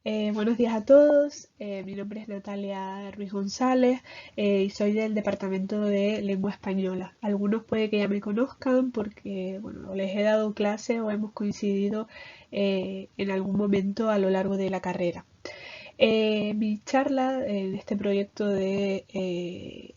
Buenos días a todos, mi nombre es Natalia Ruiz González y soy del Departamento de Lengua Española. Algunos puede que ya me conozcan porque bueno, les he dado clase o hemos coincidido en algún momento a lo largo de la carrera. Mi charla en este proyecto eh,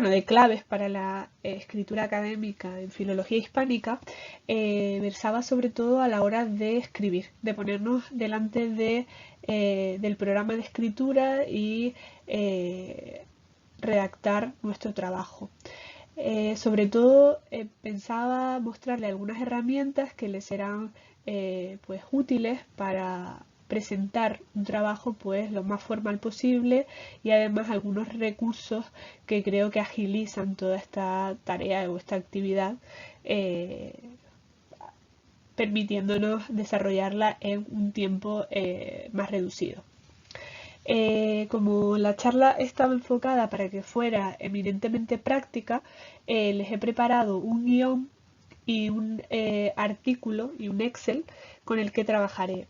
de claves para la escritura académica en filología hispánica, versaba sobre todo a la hora de escribir, de ponernos delante del programa de escritura y redactar nuestro trabajo. Sobre todo pensaba mostrarle algunas herramientas que les serán pues útiles para presentar un trabajo pues lo más formal posible y además algunos recursos que creo que agilizan toda esta tarea o esta actividad, eh, permitiéndonos desarrollarla en un tiempo más reducido. Como la charla estaba enfocada para que fuera eminentemente práctica, les he preparado un guión y un artículo y un Excel con el que trabajaré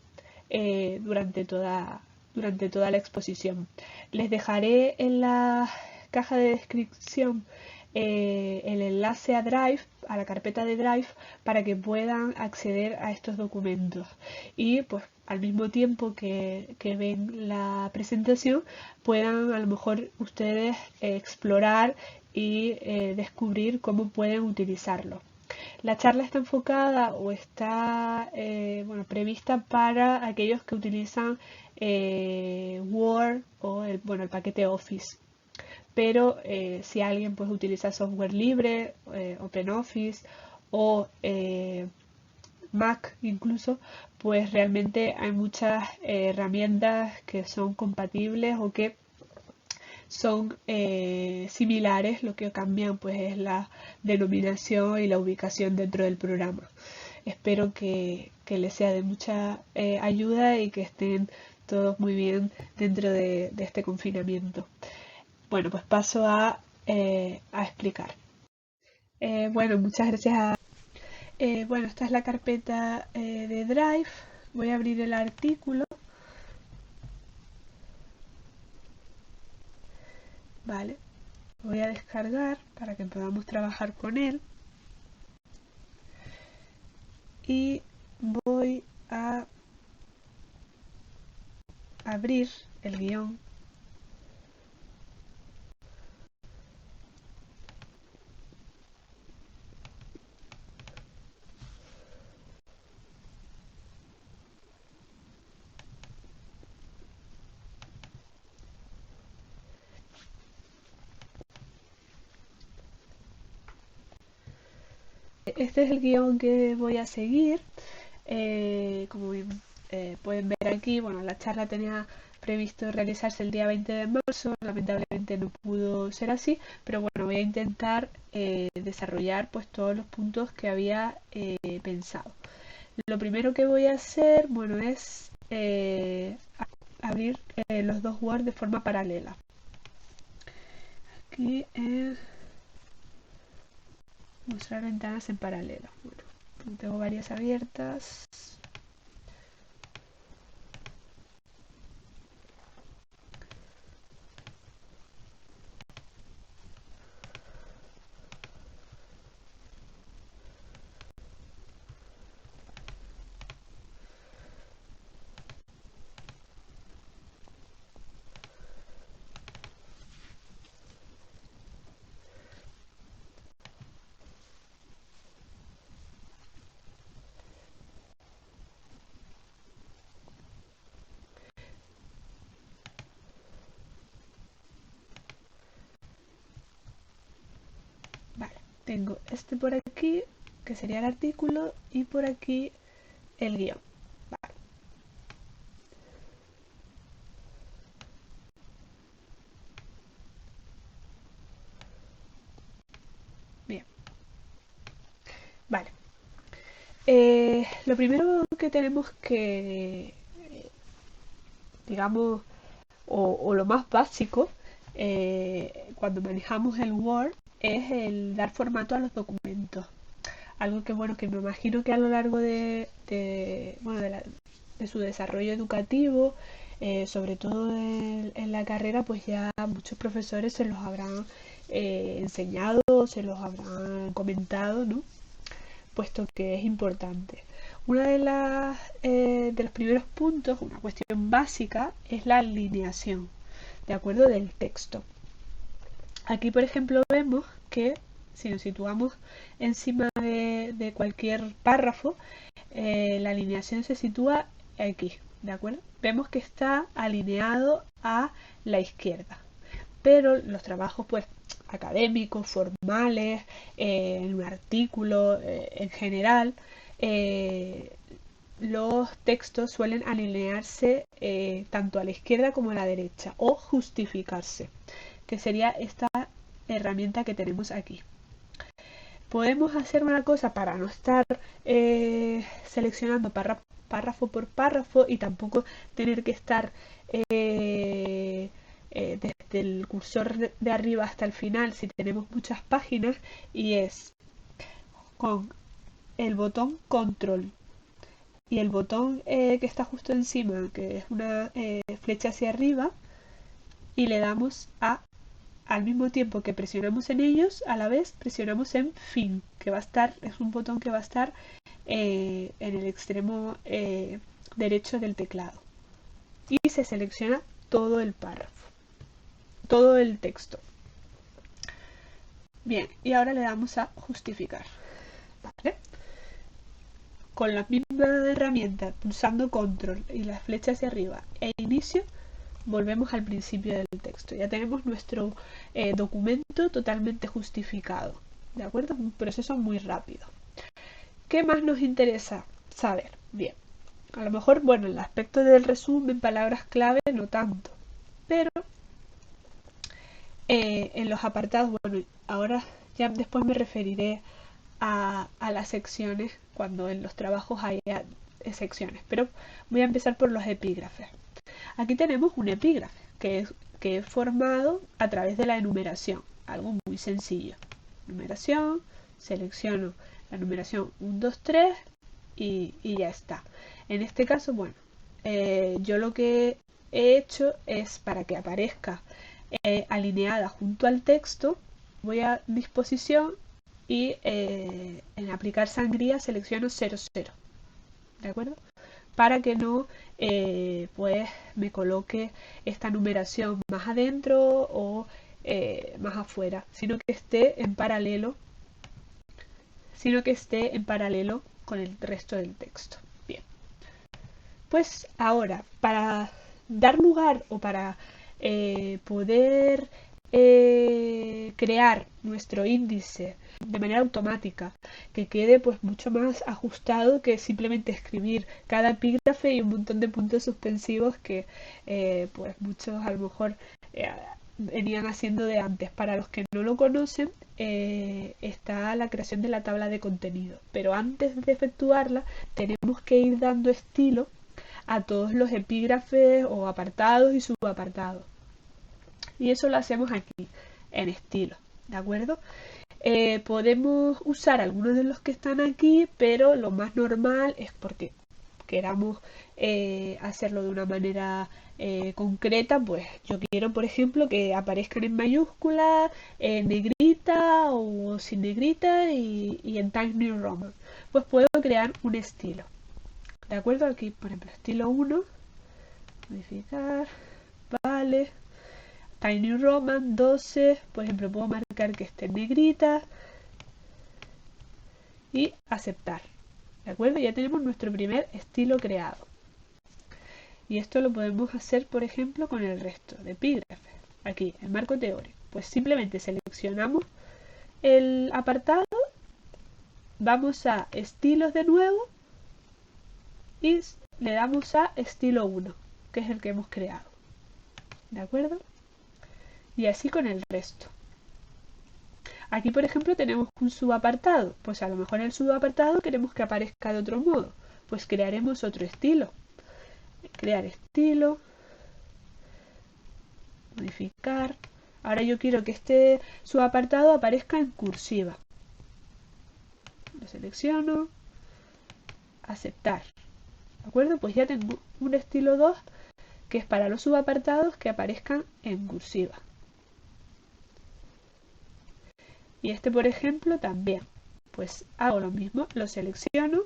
durante toda la exposición. Les dejaré en la caja de descripción el enlace a Drive, a la carpeta de Drive, para que puedan acceder a estos documentos. Y pues al mismo tiempo que ven la presentación, puedan a lo mejor ustedes explorar y descubrir cómo pueden utilizarlo. La charla está enfocada o está prevista para aquellos que utilizan Word o el paquete Office. Pero si alguien pues utiliza software libre, OpenOffice o Mac incluso, pues realmente hay muchas herramientas que son compatibles o que son similares, lo que cambian pues es la denominación y la ubicación dentro del programa. Espero que les sea de mucha ayuda y que estén todos muy bien dentro de este confinamiento. Bueno, pues paso a explicar. Muchas gracias bueno, esta es la carpeta de Drive. Voy a abrir el artículo. Vale. Voy a descargar para que podamos trabajar con él. Y voy a abrir el guión. Este es el guión que voy a seguir. Como bien pueden ver aquí, bueno, la charla tenía previsto realizarse el día 20 de marzo, lamentablemente no pudo ser así, pero bueno, voy a intentar desarrollar pues todos los puntos que había pensado. Lo primero que voy a hacer, bueno, es abrir los dos Word de forma paralela. Aquí mostrar ventanas en paralelo. Bueno, tengo varias abiertas. Vale, tengo este por aquí, que sería el artículo, y por aquí el guión. Vale. Bien, vale. Lo primero que tenemos que, digamos, o lo más básico, cuando manejamos el Word, es el dar formato a los documentos. Algo que, bueno, que me imagino que a lo largo de su desarrollo educativo, sobre todo en la carrera, pues ya muchos profesores se los habrán enseñado, se los habrán comentado, ¿no? Puesto que es importante. Una de los primeros puntos, una cuestión básica, es la alineación, ¿de acuerdo? Del texto. Aquí, por ejemplo, vemos que si nos situamos encima de cualquier párrafo, la alineación se sitúa aquí, ¿de acuerdo? Vemos que está alineado a la izquierda, pero los trabajos pues académicos, formales, en un artículo, en general, los textos suelen alinearse tanto a la izquierda como a la derecha o justificarse, que sería esta herramienta que tenemos aquí. Podemos hacer una cosa para no estar seleccionando párrafo por párrafo y tampoco tener que estar desde el cursor de arriba hasta el final si tenemos muchas páginas, y es con el botón control y el botón que está justo encima, que es una flecha hacia arriba, y le damos al mismo tiempo que presionamos en ellos, a la vez presionamos en fin, que va a estar, es un botón que va a estar en el extremo derecho del teclado, y se selecciona todo el párrafo, todo el texto. Bien, y ahora le damos a justificar, ¿vale? Con la misma herramienta, pulsando control y la flecha hacia arriba e inicio, volvemos al principio del texto. Ya tenemos nuestro documento totalmente justificado, ¿de acuerdo? Un proceso muy rápido. ¿Qué más nos interesa saber? Bien, a lo mejor, bueno, el aspecto del resumen, palabras clave, no tanto, pero en los apartados, bueno, ahora ya después me referiré a las secciones cuando en los trabajos haya secciones, pero voy a empezar por los epígrafes. Aquí tenemos un epígrafe que es formado a través de la enumeración, algo muy sencillo. Numeración, selecciono la numeración 1, 2, 3 y ya está. En este caso, bueno, yo lo que he hecho es, para que aparezca alineada junto al texto, voy a disposición y en aplicar sangría selecciono 00, ¿de acuerdo? Para que no pues me coloque esta numeración más adentro o más afuera, sino que esté en paralelo con el resto del texto. Bien, pues ahora, para dar lugar o para poder crear nuestro índice de manera automática, que quede pues mucho más ajustado que simplemente escribir cada epígrafe y un montón de puntos suspensivos que pues muchos a lo mejor venían haciendo de antes. Para los que no lo conocen, está la creación de la tabla de contenido, pero antes de efectuarla tenemos que ir dando estilo a todos los epígrafes o apartados y subapartados, y eso lo hacemos aquí en estilo, ¿de acuerdo? Podemos usar algunos de los que están aquí, pero lo más normal es porque queramos hacerlo de una manera concreta, pues yo quiero, por ejemplo, que aparezcan en mayúscula, en negrita o sin negrita y en Times New Roman. Pues puedo crear un estilo, ¿de acuerdo? Aquí, por ejemplo, estilo 1, modificar, vale. Times New Roman 12, por ejemplo, puedo marcar que esté en negrita y aceptar, ¿de acuerdo? Ya tenemos nuestro primer estilo creado. Y esto lo podemos hacer, por ejemplo, con el resto de epígrafes. Aquí, el marco teórico. Pues simplemente seleccionamos el apartado, vamos a estilos de nuevo y le damos a estilo 1, que es el que hemos creado. ¿De acuerdo? Y así con el resto. Aquí, por ejemplo, tenemos un subapartado. Pues a lo mejor en el subapartado queremos que aparezca de otro modo. Pues crearemos otro estilo. Crear estilo, modificar. Ahora yo quiero que este subapartado aparezca en cursiva. Lo selecciono, aceptar. ¿De acuerdo? Pues ya tengo un estilo 2 que es para los subapartados que aparezcan en cursiva. Y este, por ejemplo, también. Pues hago lo mismo, lo selecciono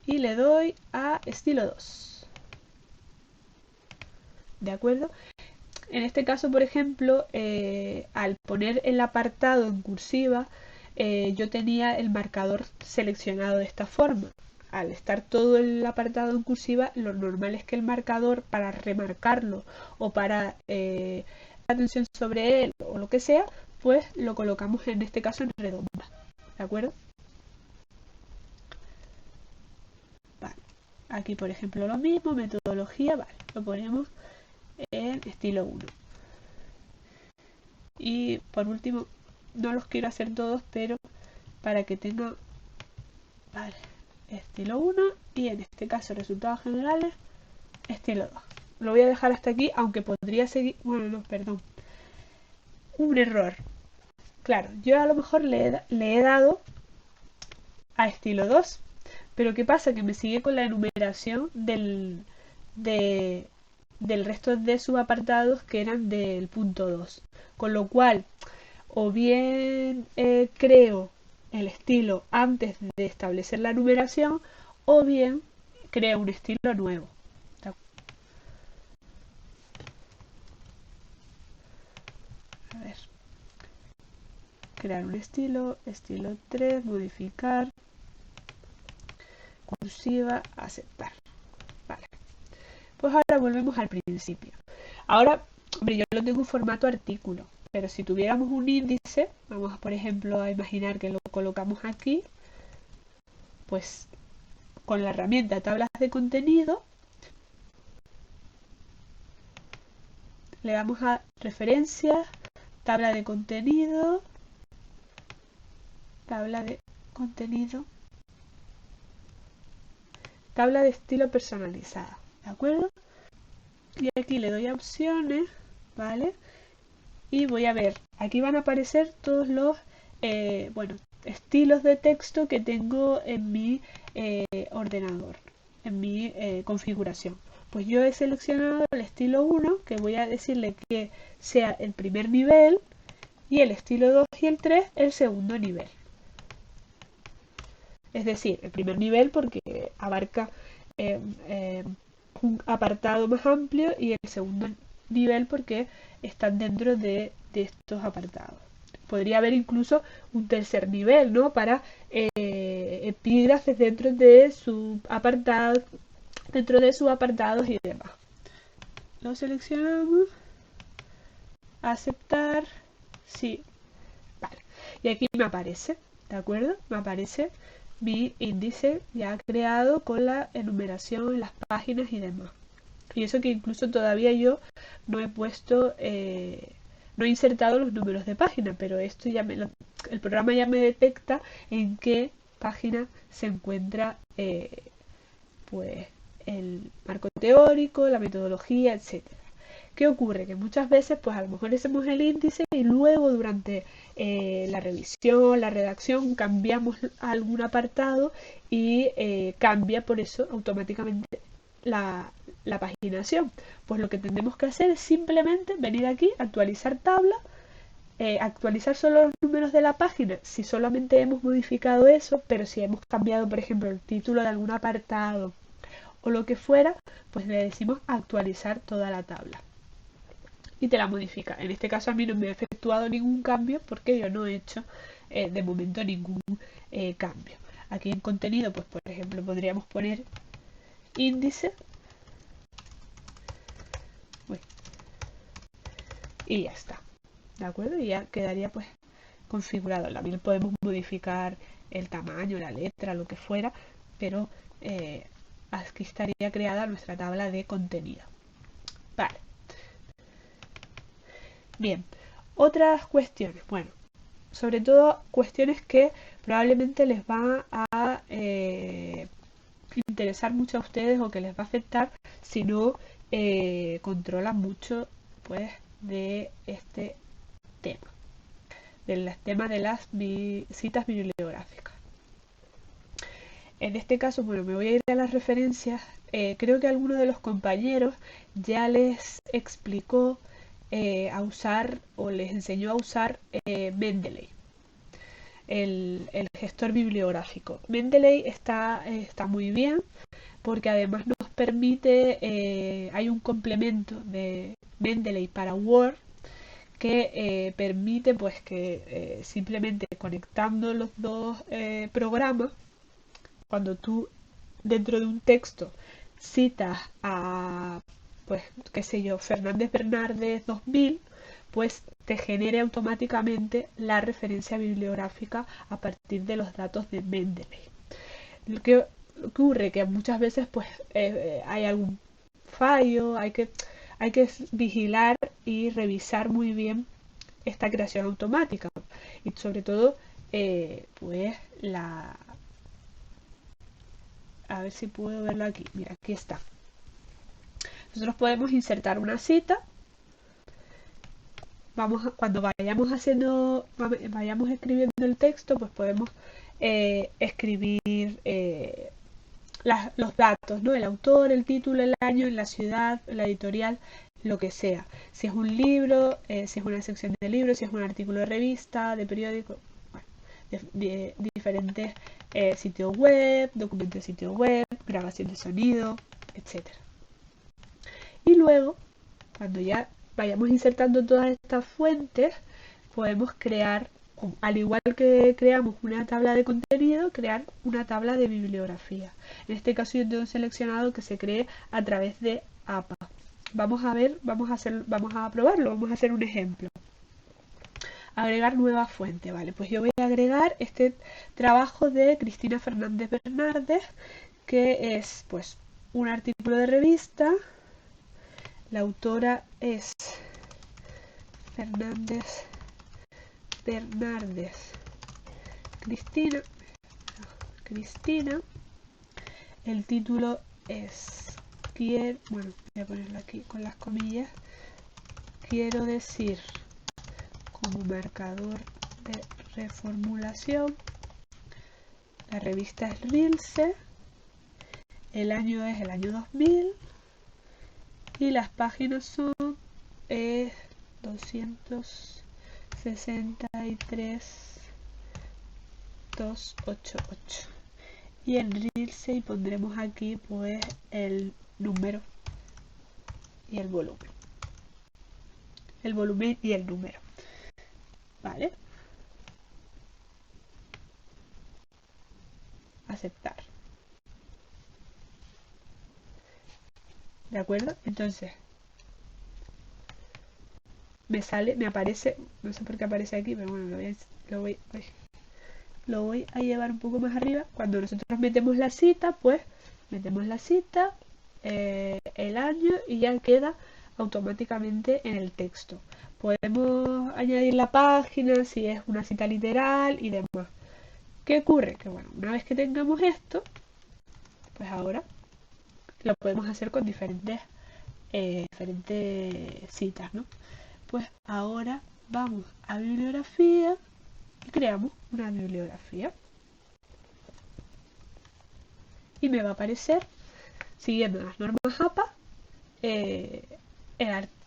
y le doy a estilo 2. ¿De acuerdo? En este caso, por ejemplo, al poner el apartado en cursiva, yo tenía el marcador seleccionado de esta forma. Al estar todo el apartado en cursiva, lo normal es que el marcador, para remarcarlo o para atención sobre él o lo que sea, pues lo colocamos en este caso en redonda. ¿De acuerdo? Vale. Aquí, por ejemplo, lo mismo, metodología, vale, lo ponemos en estilo 1. Y por último, no los quiero hacer todos, pero para que tenga, vale, estilo 1 y en este caso resultados generales, estilo 2. Lo voy a dejar hasta aquí, aunque podría seguir, bueno, no, perdón, un error. Claro, yo a lo mejor le he dado a estilo 2, pero ¿qué pasa? Que me sigue con la enumeración del resto de subapartados que eran del punto 2. Con lo cual, o bien creo el estilo antes de establecer la numeración, o bien creo un estilo nuevo. A ver, crear un estilo, estilo 3, modificar, cursiva, aceptar. Vale. Pues ahora volvemos al principio. Ahora, hombre, yo lo tengo en formato artículo, pero si tuviéramos un índice, vamos por ejemplo a imaginar que lo colocamos aquí, pues con la herramienta tablas de contenido, le damos a referencias, tabla de contenido, tabla de contenido, tabla de estilo personalizada, ¿de acuerdo? Y aquí le doy a opciones, ¿vale? Y voy a ver, aquí van a aparecer todos los, bueno, estilos de texto que tengo en mi ordenador, en mi configuración. Pues yo he seleccionado el estilo 1, que voy a decirle que sea el primer nivel, y el estilo 2 y el 3 el segundo nivel. Es decir, el primer nivel porque abarca un apartado más amplio y el segundo nivel porque están dentro de estos apartados. Podría haber incluso un tercer nivel, ¿no? Para epígrafes dentro de su apartado, dentro de sus apartados y demás. Lo seleccionamos, aceptar, sí, vale. Y aquí me aparece, ¿de acuerdo? Me aparece mi índice ya creado con la enumeración, las páginas y demás. Y eso que incluso todavía yo no he puesto, no he insertado los números de página, pero esto ya el programa ya me detecta en qué página se encuentra pues el marco teórico, la metodología, etcétera. ¿Qué ocurre? Que muchas veces pues a lo mejor hacemos el índice y luego durante la revisión, la redacción, cambiamos algún apartado y cambia por eso automáticamente la paginación. Pues lo que tendremos que hacer es simplemente venir aquí, actualizar tabla, actualizar solo los números de la página si solamente hemos modificado eso, pero si hemos cambiado por ejemplo el título de algún apartado o lo que fuera, pues le decimos actualizar toda la tabla y te la modifica. En este caso a mí no me ha efectuado ningún cambio porque yo no he hecho de momento ningún cambio. Aquí en contenido, pues por ejemplo podríamos poner índice. Uy, y ya está, ¿de acuerdo? Y ya quedaría pues configurado. También podemos modificar el tamaño, la letra, lo que fuera, pero aquí estaría creada nuestra tabla de contenido. Vale. Bien, otras cuestiones. Bueno, sobre todo cuestiones que probablemente les van a interesar mucho a ustedes o que les va a afectar si no controlan mucho pues de este tema, del tema de las citas bibliográficas. en este caso, bueno, me voy a ir a las referencias. Creo que alguno de los compañeros ya les explicó a usar o les enseñó a usar Mendeley, el gestor bibliográfico. Mendeley está muy bien porque además nos permite, hay un complemento de Mendeley para Word que permite pues que simplemente conectando los dos programas, cuando tú dentro de un texto citas a, pues, qué sé yo, Fernández Bernardes 2000, pues te genere automáticamente la referencia bibliográfica a partir de los datos de Mendeley. Lo que ocurre que muchas veces pues hay algún fallo, hay que vigilar y revisar muy bien esta creación automática y sobre todo pues a ver si puedo verlo aquí. Mira, aquí está. Nosotros podemos insertar una cita. Cuando vayamos escribiendo el texto, pues podemos escribir los datos, ¿no? El autor, el título, el año, la ciudad, la editorial, lo que sea. Si es un libro, si es una sección de libros, si es un artículo de revista, de periódico, bueno, de diferentes sitios web, documentos de sitio web, grabación de sonido, etcétera. Y luego, cuando ya vayamos insertando todas estas fuentes, podemos crear, al igual que creamos una tabla de contenido, crear una tabla de bibliografía. En este caso yo tengo seleccionado que se cree a través de APA. Vamos a ver, vamos a probarlo, vamos a hacer un ejemplo. Agregar nueva fuente, vale, pues yo voy a agregar este trabajo de Cristina Fernández Bernardes, que es pues un artículo de revista. La autora es Fernández Bernardes Cristina. El título es bueno, voy a ponerlo aquí con las comillas. Quiero decir, como marcador de reformulación. La revista es Rilse. El año es el año 2000. Y las páginas son 263 288. Y en Rilse y pondremos aquí pues el número y el volumen. El volumen y el número. ¿Vale? Aceptar. ¿De acuerdo? Entonces, me aparece, no sé por qué aparece aquí, pero bueno, lo voy a llevar un poco más arriba. Cuando nosotros metemos la cita, pues metemos la cita, el año y ya queda automáticamente en el texto. Podemos añadir la página si es una cita literal y demás. ¿Qué ocurre? Que bueno, una vez que tengamos esto, pues ahora lo podemos hacer con diferentes citas, ¿no? Pues ahora vamos a bibliografía y creamos una bibliografía. Y me va a aparecer, siguiendo las normas APA,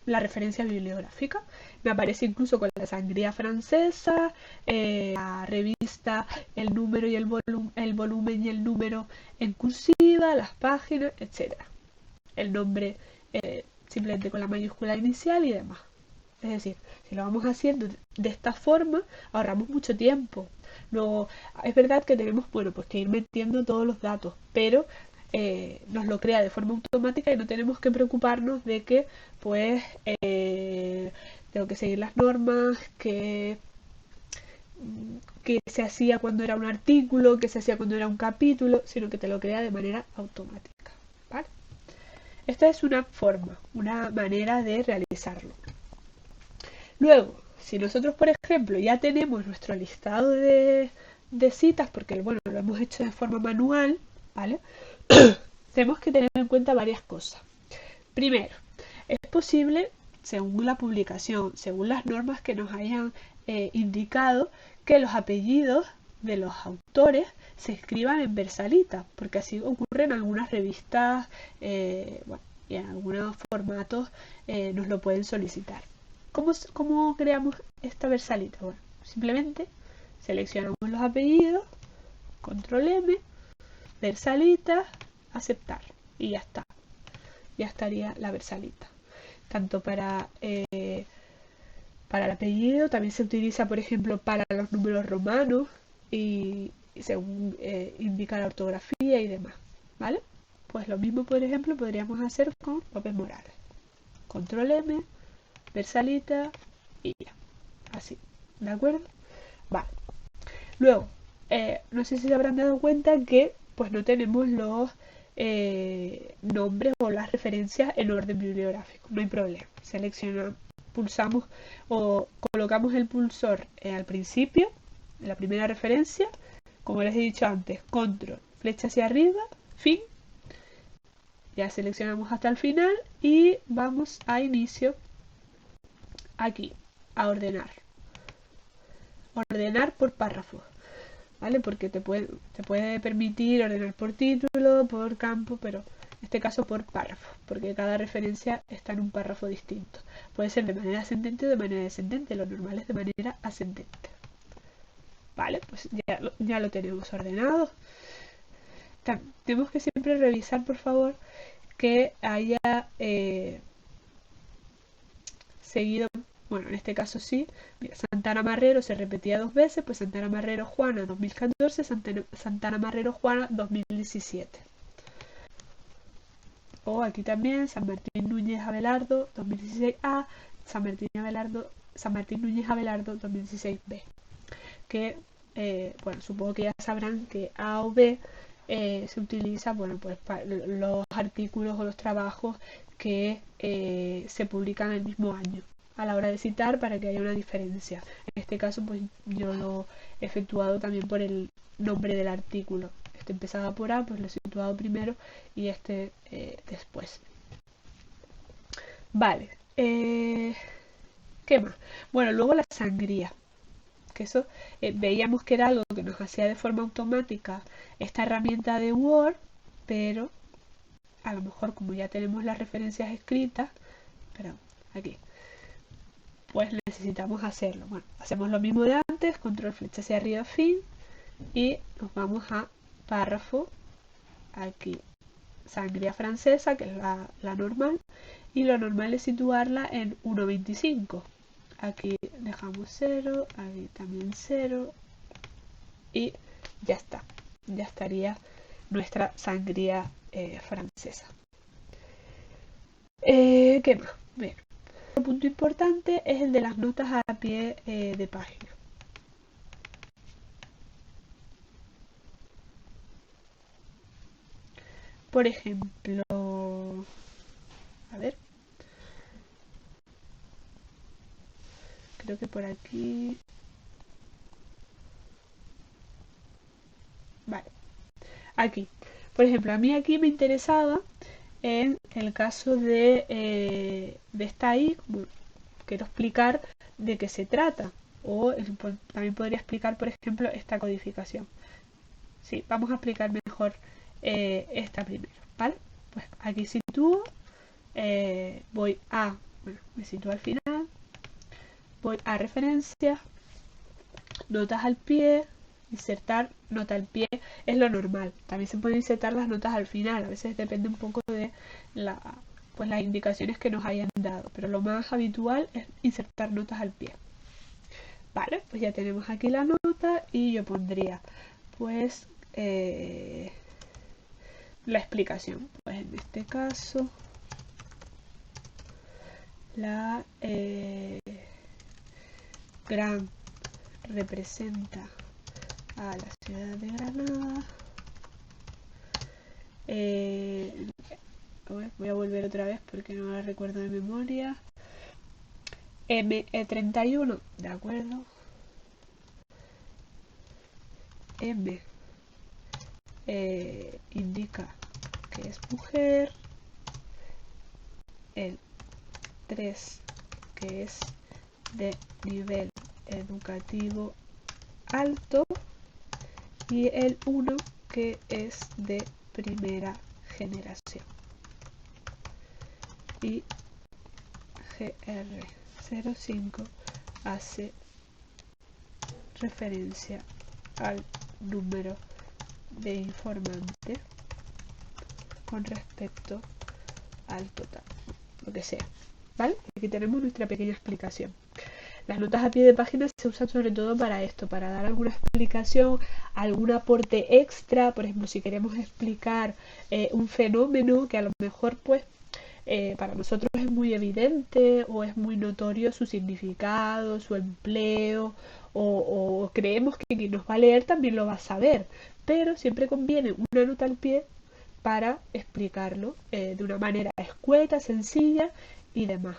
la referencia bibliográfica. Me aparece incluso con la sangría francesa, la revista, el número y el volumen y el número en cursiva, las páginas, etc. El nombre simplemente con la mayúscula inicial y demás. Es decir, si lo vamos haciendo de esta forma, ahorramos mucho tiempo. Luego, es verdad que tenemos, bueno, pues que ir metiendo todos los datos, pero nos lo crea de forma automática y no tenemos que preocuparnos de que, pues, tengo que seguir las normas, que se hacía cuando era un artículo, que se hacía cuando era un capítulo, sino que te lo crea de manera automática. ¿Vale? Esta es una forma, una manera de realizarlo. Luego, si nosotros, por ejemplo, ya tenemos nuestro listado de citas, porque bueno, lo hemos hecho de forma manual, ¿vale? Tenemos que tener en cuenta varias cosas. Primero, es posible, según la publicación, según las normas que nos hayan indicado, que los apellidos de los autores se escriban en Versalita, porque así ocurre en algunas revistas, bueno, y en algunos formatos nos lo pueden solicitar. ¿Cómo creamos esta Versalita? Bueno, simplemente seleccionamos los apellidos, control M, Versalita, aceptar, y ya está. Ya estaría la Versalita. Tanto para el apellido, también se utiliza, por ejemplo, para los números romanos y según indica la ortografía y demás, ¿vale? Pues lo mismo, por ejemplo, podríamos hacer con López Morales. Control M, Versalita y ya. Así, ¿de acuerdo? Vale. Luego, no sé si se habrán dado cuenta que pues no tenemos los nombres o las referencias en orden bibliográfico. No hay problema. Seleccionamos, pulsamos o colocamos el pulsor al principio, en la primera referencia, como les he dicho antes, control, flecha hacia arriba, fin. Ya seleccionamos hasta el final y vamos a inicio, aquí, a ordenar. Ordenar por párrafo, ¿vale? Porque te puede permitir ordenar por título, por campo, pero en este caso por párrafo, porque cada referencia está en un párrafo distinto. Puede ser de manera ascendente o de manera descendente, lo normal es de manera ascendente. Vale, pues ya lo tenemos ordenado. Tenemos que siempre revisar, por favor, que haya seguido, bueno, en este caso sí, mira, Santana Marrero se repetía 2 veces, pues Santana Marrero Juana 2014, Santana Marrero Juana 2017. O aquí también San Martín Núñez Abelardo 2016A, San Martín Núñez Abelardo 2016B. Que, bueno, supongo que ya sabrán que A o B se utiliza, bueno, pues para los artículos o los trabajos que se publican el mismo año a la hora de citar para que haya una diferencia. En este caso, pues yo lo he efectuado también por el nombre del artículo. Este empezaba por A, pues lo he situado primero y este después. Vale. ¿Qué más? Bueno, luego la sangría. Que eso veíamos que era algo que nos hacía de forma automática esta herramienta de Word, pero a lo mejor como ya tenemos las referencias escritas, pero aquí, pues necesitamos hacerlo. Bueno, hacemos lo mismo de antes, control flecha hacia arriba, fin, y nos vamos a párrafo, aquí, sangría francesa, que es la normal, y lo normal es situarla en 1.25. Aquí dejamos 0, aquí también 0, y ya está, ya estaría nuestra sangría francesa. ¿Qué más? Bien. Otro punto importante es el de las notas a pie de página. Por ejemplo, a ver, creo que por aquí, vale, aquí, por ejemplo, a mí aquí me interesaba en el caso de esta ahí, como quiero explicar de qué se trata, o también podría explicar, por ejemplo, esta codificación. Sí, vamos a explicar mejor esta primero, ¿vale? Pues aquí sitúo, voy a, bueno, me sitúo al final, voy a referencias, notas al pie, insertar nota al pie es lo normal. También se pueden insertar las notas al final, a veces depende un poco de pues las indicaciones que nos hayan dado, pero lo más habitual es insertar notas al pie. Vale, pues ya tenemos aquí la nota y yo pondría pues la explicación. Pues en este caso la gran representa a la ciudad de Granada. Voy a volver otra vez porque no la recuerdo de memoria. M31, de acuerdo. M indica que es mujer. El 3 que es de nivel educativo alto. y el 1 que es de primera generación. Y GR05 hace referencia al número de informantes con respecto al total, lo que sea, ¿vale? Aquí tenemos nuestra pequeña explicación. Las notas a pie de página se usan sobre todo para esto, para dar alguna explicación, algún aporte extra. Por ejemplo, si queremos explicar un fenómeno que a lo mejor pues para nosotros es muy evidente o es muy notorio su significado, su empleo, o creemos que quien nos va a leer también lo va a saber, pero siempre conviene una nota al pie para explicarlo de una manera escueta, sencilla y demás.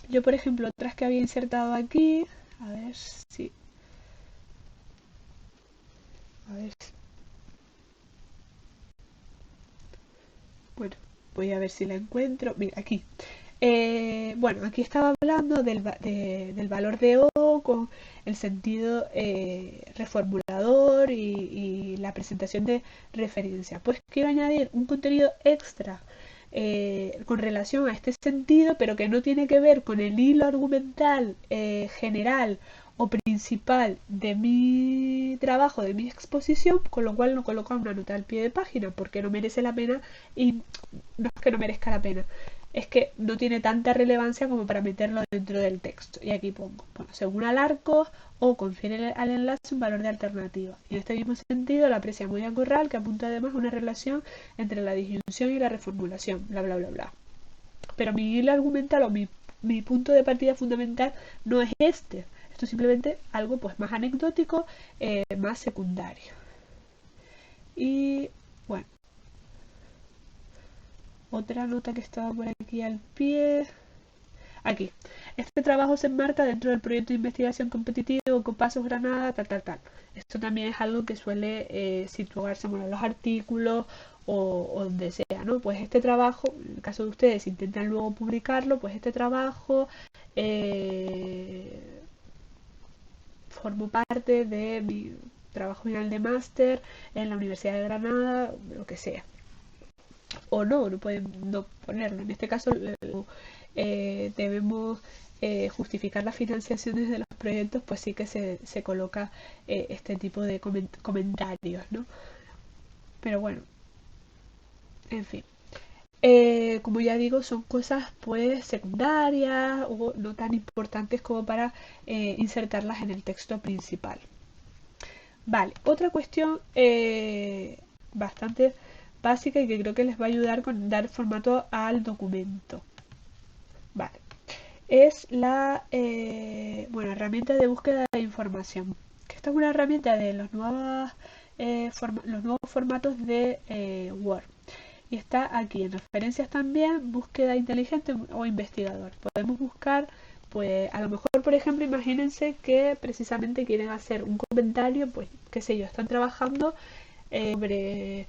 Yo, por ejemplo, otras que había insertado aquí, a ver si... A ver. Bueno, voy a ver si la encuentro. Mira, aquí. Bueno, aquí estaba hablando del valor de O con el sentido reformulador y la presentación de referencia. Pues quiero añadir un contenido extra con relación a este sentido, pero que no tiene que ver con el hilo argumental general o principal de mi trabajo, de mi exposición, con lo cual no coloco una nota al pie de página, porque no merece la pena y no es que no merezca la pena, es que no tiene tanta relevancia como para meterlo dentro del texto. Y aquí pongo, bueno, según Alarcos, o confiere al enlace un valor de alternativa. Y en este mismo sentido, la aprecia muy a Corral, que apunta además una relación entre la disyunción y la reformulación, bla, bla, bla, bla. Pero mi hilo argumental o mi punto de partida fundamental no es este. Esto es simplemente algo pues más anecdótico, más secundario. Y bueno, otra nota que estaba por aquí al pie. Aquí. Este trabajo se enmarca dentro del proyecto de investigación competitivo Copasos Granada, tal, tal, tal. Esto también es algo que suele situarse en los artículos o donde sea, ¿no? Pues este trabajo, en el caso de ustedes, intentan luego publicarlo, pues este trabajo formó parte de mi trabajo final de máster en la Universidad de Granada, lo que sea. O no, no pueden no ponerlo. En este caso debemos justificar las financiaciones de los proyectos, pues sí que se coloca este tipo de comentarios, ¿no? Pero bueno, en fin. Como ya digo, son cosas pues secundarias o no tan importantes como para insertarlas en el texto principal. Vale, otra cuestión bastante básica y que creo que les va a ayudar con dar formato al documento. Vale, es la bueno, herramienta de búsqueda de información. Esta es una herramienta de los nuevos formatos de Word. Y está aquí en referencias también, búsqueda inteligente o investigador. Podemos buscar, pues a lo mejor, por ejemplo, imagínense que precisamente quieren hacer un comentario, pues qué sé yo, están trabajando sobre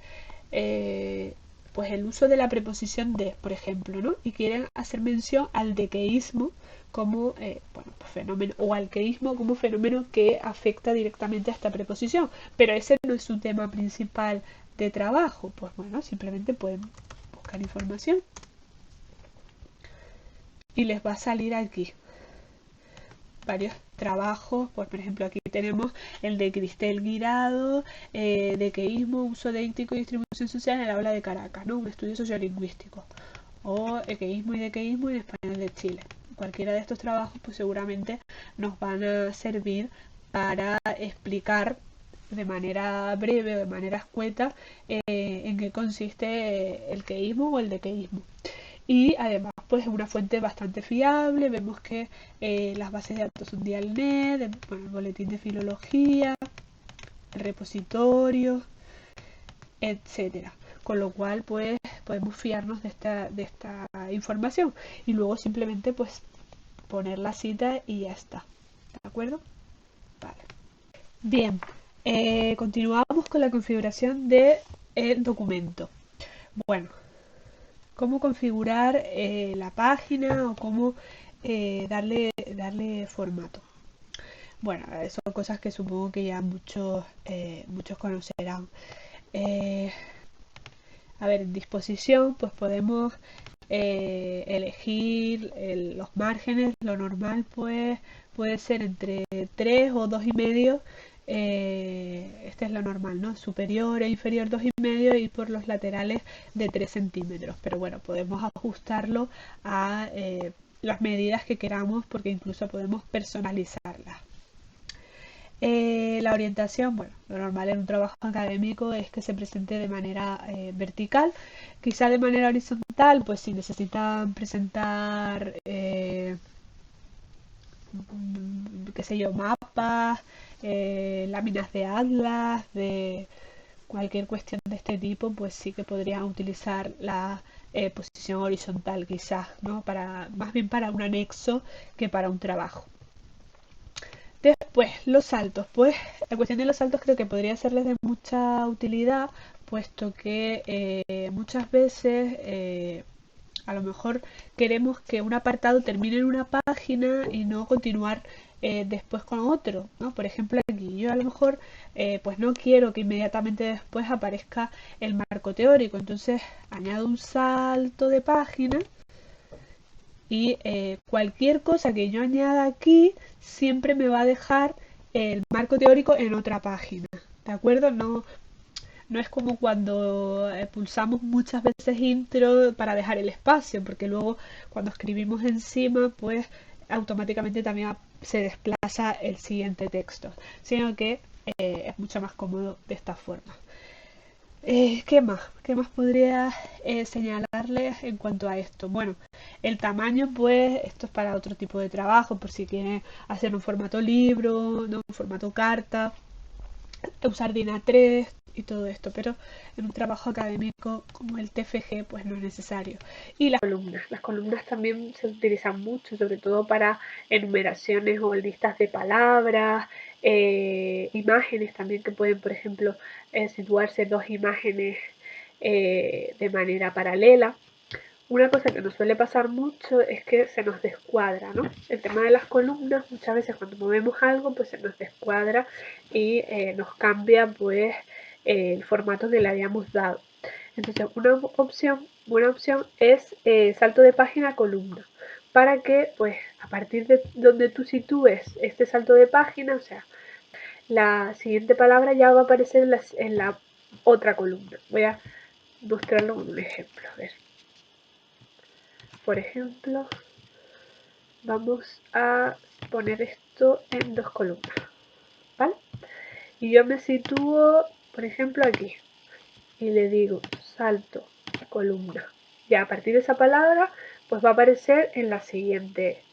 pues el uso de la preposición de, por ejemplo, ¿no? Y quieren hacer mención al dequeísmo como bueno, pues fenómeno, o al queísmo como fenómeno que afecta directamente a esta preposición, pero ese no es su tema principal de trabajo. Pues bueno, simplemente pueden buscar información y les va a salir aquí varios trabajos. Pues por ejemplo aquí tenemos el de Cristel Guirado, dequeísmo, uso déctico y distribución social en el habla de Caracas, ¿no? Un estudio sociolingüístico, o equeísmo y dequeísmo en español de Chile. Cualquiera de estos trabajos pues seguramente nos van a servir para explicar de manera breve o de manera escueta en qué consiste el queísmo o el dequeísmo. Y además pues es una fuente bastante fiable. Vemos que las bases de datos son Dialnet, bueno, el boletín de filología, el repositorio, etcétera. Con lo cual pues podemos fiarnos de esta información y luego simplemente pues poner la cita y ya está. ¿De acuerdo? Vale. Bien, continuamos con la configuración del documento. Bueno, cómo configurar la página o cómo darle formato. Bueno, son cosas que supongo que ya muchos conocerán. Eh, a ver, en disposición, pues podemos elegir los márgenes. Lo normal pues puede ser entre 3 o 2,5. Este es lo normal, ¿no? Superior e inferior 2,5 y por los laterales de 3 centímetros. Pero bueno, podemos ajustarlo a las medidas que queramos porque incluso podemos personalizarlas. La orientación, bueno, lo normal en un trabajo académico es que se presente de manera vertical, quizá de manera horizontal, pues si necesitan presentar, qué sé yo, mapas, láminas de atlas, de cualquier cuestión de este tipo, pues sí que podrían utilizar la posición horizontal quizás, ¿no? Más bien para un anexo que para un trabajo. Después, los saltos. Pues la cuestión de los saltos creo que podría serles de mucha utilidad, puesto que muchas veces a lo mejor queremos que un apartado termine en una página y no continuar después con otro, ¿no? Por ejemplo, aquí yo a lo mejor pues no quiero que inmediatamente después aparezca el marco teórico, entonces añado un salto de página y cualquier cosa que yo añada aquí siempre me va a dejar el marco teórico en otra página. ¿De acuerdo? No es como cuando pulsamos muchas veces intro para dejar el espacio, porque luego cuando escribimos encima, pues automáticamente también se desplaza el siguiente texto, sino que es mucho más cómodo de esta forma. ¿Qué más? ¿Qué más podría señalarles en cuanto a esto? Bueno, el tamaño, pues, esto es para otro tipo de trabajo, por si quieren hacer un formato libro, ¿no? Un formato carta, usar DIN A3 y todo esto, pero en un trabajo académico como el TFG, pues no es necesario. Y las columnas también se utilizan mucho, sobre todo para enumeraciones o listas de palabras, imágenes también que pueden, por ejemplo, situarse dos imágenes de manera paralela. Una cosa que nos suele pasar mucho es que se nos descuadra, ¿no? El tema de las columnas, muchas veces cuando movemos algo, pues se nos descuadra y nos cambia, pues, el formato que le habíamos dado. Entonces, buena opción es salto de página a columna, para que, pues, a partir de donde tú sitúes este salto de página, o sea, la siguiente palabra ya va a aparecer en la otra columna. Voy a mostrarlo con un ejemplo, a ver. Por ejemplo, vamos a poner esto en 2 columnas, ¿vale? Y yo me sitúo, por ejemplo, aquí y le digo salto columna. Ya a partir de esa palabra, pues va a aparecer en la siguiente,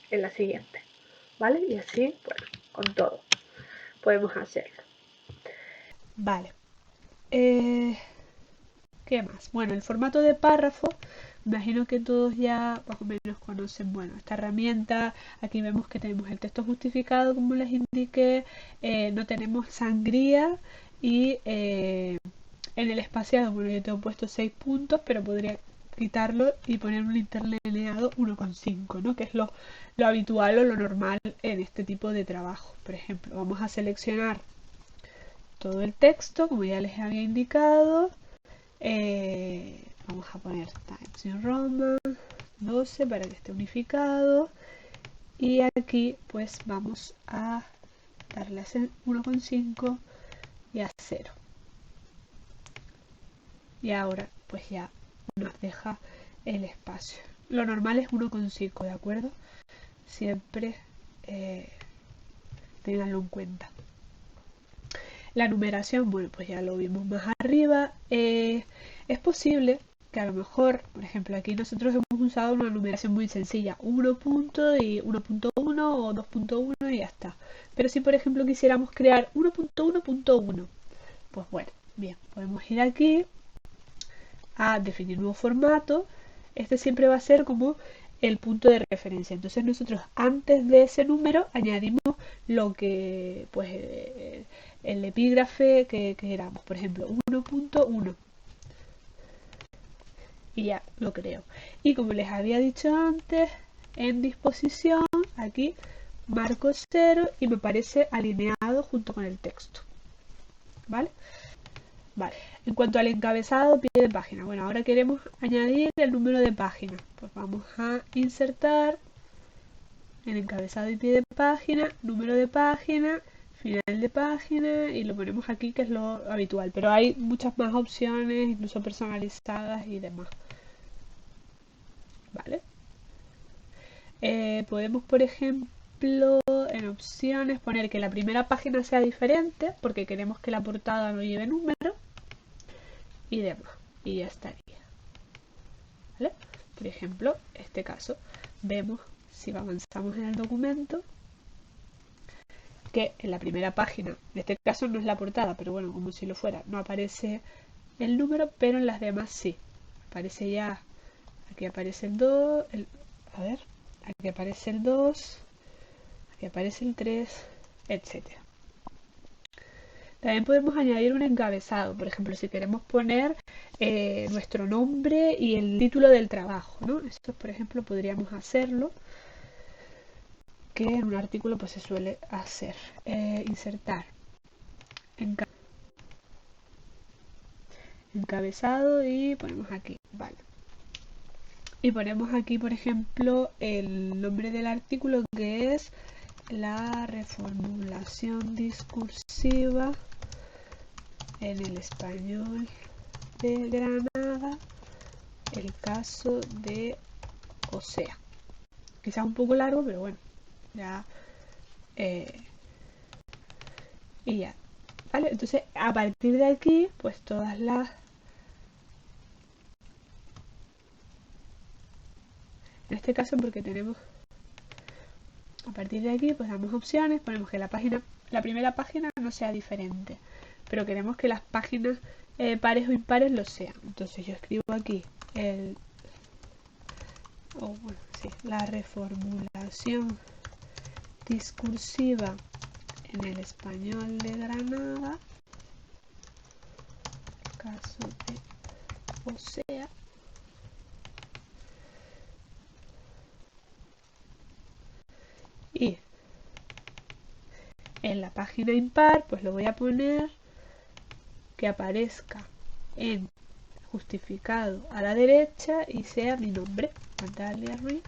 ¿vale? Y así, bueno, con todo podemos hacerlo. Vale. ¿Qué más? Bueno, el formato de párrafo, imagino que todos ya más o menos conocen, bueno, esta herramienta. Aquí vemos que tenemos el texto justificado, como les indiqué, no tenemos sangría y en el espaciado, bueno, yo tengo puesto 6 puntos, pero podría quitarlo y poner un interlineado 1,5, ¿no? Que es lo habitual o lo normal en este tipo de trabajo. Por ejemplo, vamos a seleccionar todo el texto, como ya les había indicado. Vamos a poner Times New Roman 12 para que esté unificado. Y aquí pues vamos a darle a 1,5 y a 0. Y ahora pues ya nos deja el espacio. Lo normal es 1,5, ¿de acuerdo? Siempre tenganlo en cuenta. La numeración, bueno, pues ya lo vimos más arriba. Es posible que a lo mejor, por ejemplo, aquí nosotros hemos usado una numeración muy sencilla, 1 punto y 1.1 o 2.1 y ya está. Pero si, por ejemplo, quisiéramos crear 1.1.1, pues bueno, bien, podemos ir aquí a definir nuevo formato. Este siempre va a ser como el punto de referencia. Entonces nosotros antes de ese número añadimos lo que, pues, el epígrafe que queramos. Por ejemplo, 1.1. Y ya lo creo. Y como les había dicho antes, en disposición, aquí marco 0 y me aparece alineado junto con el texto. ¿Vale? Vale. En cuanto al encabezado, pie de página. Bueno, ahora queremos añadir el número de página. Pues vamos a insertar el encabezado y pie de página, número de página, final de página y lo ponemos aquí, que es lo habitual. Pero hay muchas más opciones, incluso personalizadas y demás. Vale. Podemos, por ejemplo, en opciones poner que la primera página sea diferente porque queremos que la portada no lleve número y demás. Y ya estaría. ¿Vale? Por ejemplo, este caso, vemos si avanzamos en el documento que en la primera página, en este caso no es la portada, pero bueno, como si lo fuera, no aparece el número, pero en las demás sí. Aparece ya, aquí aparece el 2, a ver, aquí aparece el 2, aquí aparece el 3, etcétera. También podemos añadir un encabezado, por ejemplo, si queremos poner nuestro nombre y el título del trabajo, ¿no? Esto, por ejemplo, podríamos hacerlo, que en un artículo pues se suele hacer. Insertar encabezado y ponemos aquí, vale. Y ponemos aquí, por ejemplo, el nombre del artículo, que es la reformulación discursiva en el español de Granada, el caso de Osea. Quizás un poco largo, pero bueno, ya. Y ya. ¿Vale? Entonces, a partir de aquí, pues todas las... En este caso, porque tenemos... A partir de aquí, pues damos opciones, ponemos que la primera página no sea diferente, pero queremos que las páginas pares o impares lo sean. Entonces yo escribo aquí la reformulación discursiva en el español de Granada, caso de Osea. Y en la página impar, pues lo voy a poner que aparezca en justificado a la derecha y sea mi nombre, Natalia Ruiz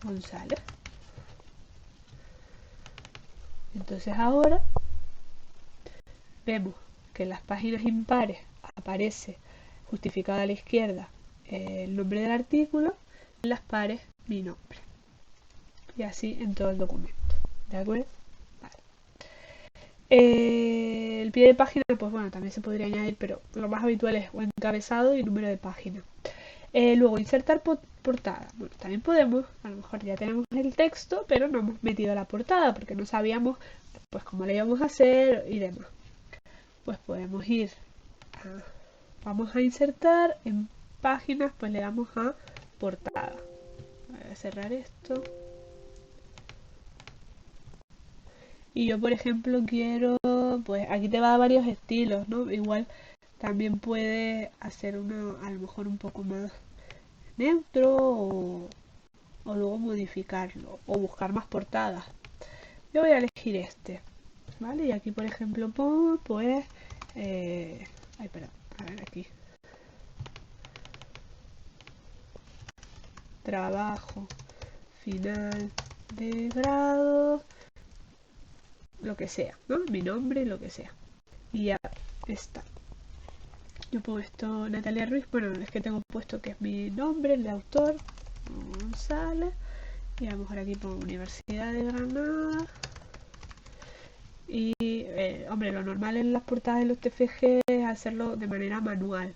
González. Entonces ahora vemos que en las páginas impares aparece justificado a la izquierda el nombre del artículo, en las pares mi nombre. Y así en todo el documento. ¿De acuerdo? Vale. El pie de página, pues bueno, también se podría añadir, pero lo más habitual es o encabezado y número de página. Luego, insertar portada. Bueno, también podemos, a lo mejor ya tenemos el texto, pero no hemos metido la portada porque no sabíamos pues cómo le íbamos a hacer y demás. Pues podemos ir vamos a insertar en páginas, pues le damos a portada. Voy a cerrar esto. Y yo, por ejemplo, quiero, pues aquí te va a dar varios estilos, ¿no? Igual también puedes hacer uno a lo mejor un poco más neutro o luego modificarlo o buscar más portadas. Yo voy a elegir este, ¿vale? Y aquí, por ejemplo, pongo, pues, ay, espera, a ver aquí. Trabajo final de grado, lo que sea, ¿no? Mi nombre, lo que sea. Y ya está. Yo pongo esto Natalia Ruiz, bueno, es que tengo puesto que es mi nombre, el de autor, González. Y a lo mejor aquí pongo Universidad de Granada. Y, hombre, lo normal en las portadas de los TFG es hacerlo de manera manual,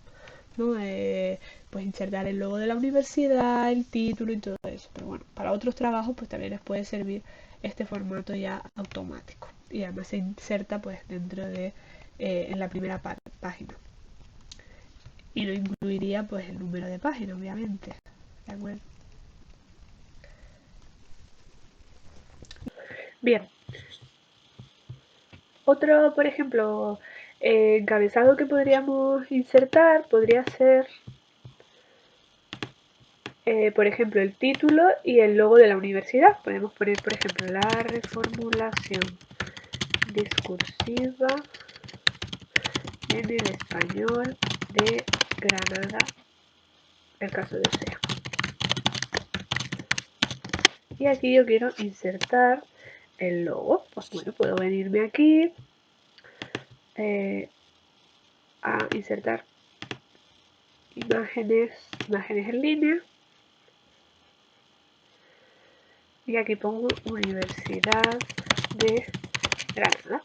¿no? Pues insertar el logo de la universidad, el título y todo eso. Pero bueno, para otros trabajos pues también les puede servir este formato ya automático. Y además se inserta pues dentro de, en la primera página. Y no incluiría pues el número de página, obviamente. ¿De acuerdo? Bien. Otro, por ejemplo, encabezado que podríamos insertar podría ser por ejemplo, el título y el logo de la universidad. Podemos poner, por ejemplo, la reformulación discursiva en el español de Granada, el caso de SEA. Y aquí yo quiero insertar el logo. Pues bueno, puedo venirme aquí a insertar imágenes en línea. Y aquí pongo Universidad de Granada.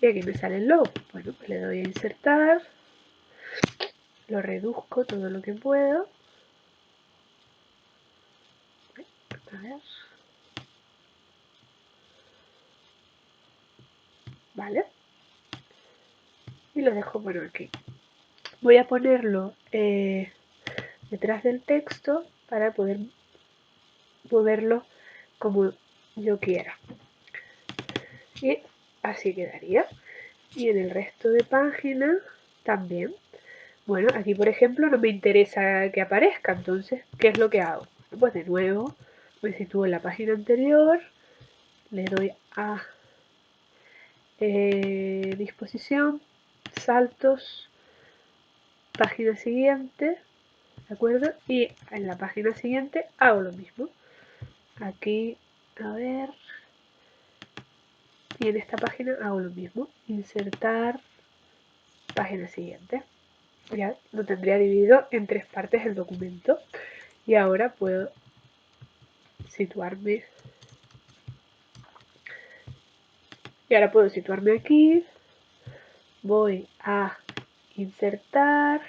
Y aquí me sale el logo. Bueno, pues le doy a insertar. Lo reduzco todo lo que puedo. A ver. Vale. Y lo dejo por aquí. Voy a ponerlo detrás del texto para poder moverlo como yo quiera. Y así quedaría. Y en el resto de páginas también. Bueno, aquí por ejemplo no me interesa que aparezca, entonces, ¿qué es lo que hago? Pues de nuevo me sitúo en la página anterior, le doy a disposición, saltos, página siguiente, ¿de acuerdo? Y en la página siguiente hago lo mismo. Aquí, a ver, y en esta página hago lo mismo, insertar, página siguiente. Ya lo tendría dividido en 3 partes el documento. Y ahora puedo situarme. Y ahora puedo situarme aquí. Voy a insertar.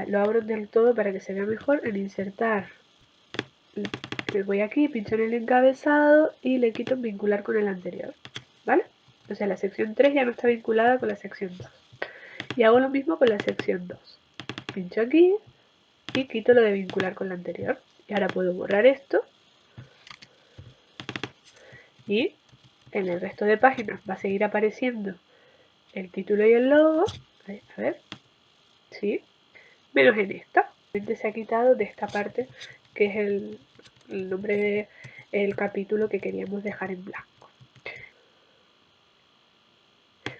Lo abro del todo para que se vea mejor. En insertar. Le voy aquí, pincho en el encabezado y le quito vincular con el anterior. ¿Vale? O sea, la sección 3 ya no está vinculada con la sección 2. Y hago lo mismo con la sección 2. Pincho aquí y quito lo de vincular con la anterior. Y ahora puedo borrar esto. Y en el resto de páginas va a seguir apareciendo el título y el logo. A ver, sí, menos en esta. Se ha quitado de esta parte que es el nombre del capítulo que queríamos dejar en blanco.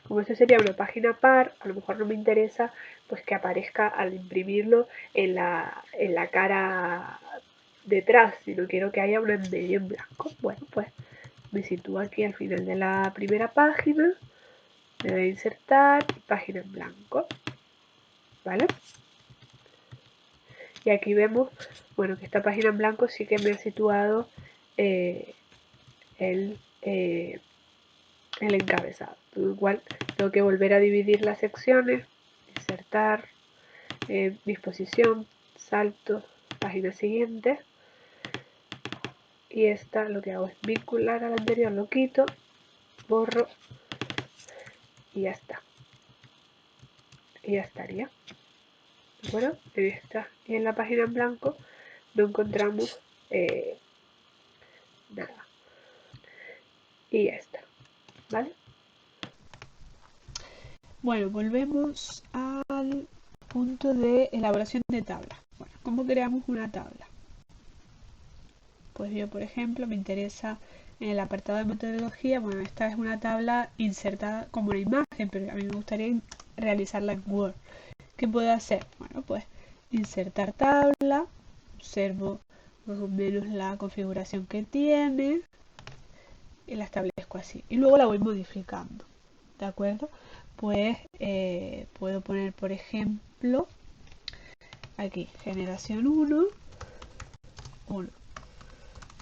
Como esto sería una página par, a lo mejor no me interesa pues que aparezca al imprimirlo en la cara detrás, sino quiero que haya una en medio en blanco. Bueno, pues me sitúo aquí al final de la primera página, le doy a insertar, página en blanco, ¿vale? Y aquí vemos, bueno, que esta página en blanco sí que me ha situado el encabezado. Igual tengo que volver a dividir las secciones, insertar, disposición, salto, página siguiente. Y esta lo que hago es vincular al anterior, lo quito, borro y ya está. Y ya estaría. ¿De acuerdo? En esta y en la página en blanco no encontramos nada. Y ya está. ¿Vale? Bueno, volvemos al punto de elaboración de tabla. Bueno, ¿cómo creamos una tabla? Pues yo, por ejemplo, me interesa en el apartado de metodología, bueno, esta es una tabla insertada como una imagen, pero a mí me gustaría realizarla en Word. ¿Qué puedo hacer? Bueno, pues insertar tabla, observo más o menos la configuración que tiene y la establezco así. Y luego la voy modificando, ¿de acuerdo? Pues puedo poner, por ejemplo, aquí, generación 1,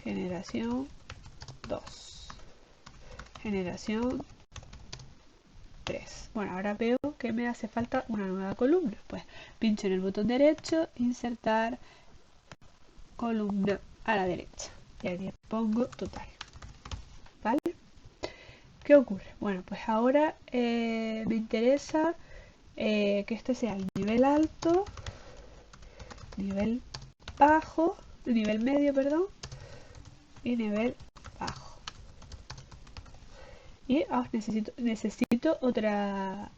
generación 2, generación 3. Bueno, ahora veo que me hace falta una nueva columna. Pues pincho en el botón derecho, insertar columna a la derecha. Y aquí pongo total. ¿Vale? ¿Qué ocurre? Bueno, pues ahora me interesa que este sea el nivel alto, nivel bajo, nivel medio, perdón, y nivel bajo. y necesito otra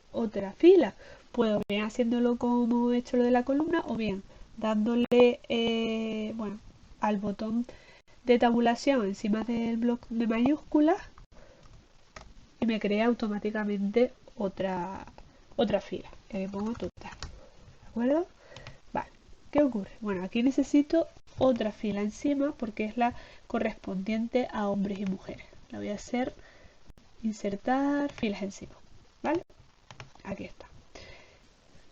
fila. Puedo bien haciéndolo como he hecho lo de la columna o bien dándole bueno, al botón de tabulación encima del bloque de mayúsculas y me crea automáticamente otra fila. Y le pongo total. ¿De acuerdo? Vale. ¿Qué ocurre? Bueno, aquí necesito otra fila encima porque es la correspondiente a hombres y mujeres. La voy a hacer insertar filas encima. ¿Vale? Aquí está.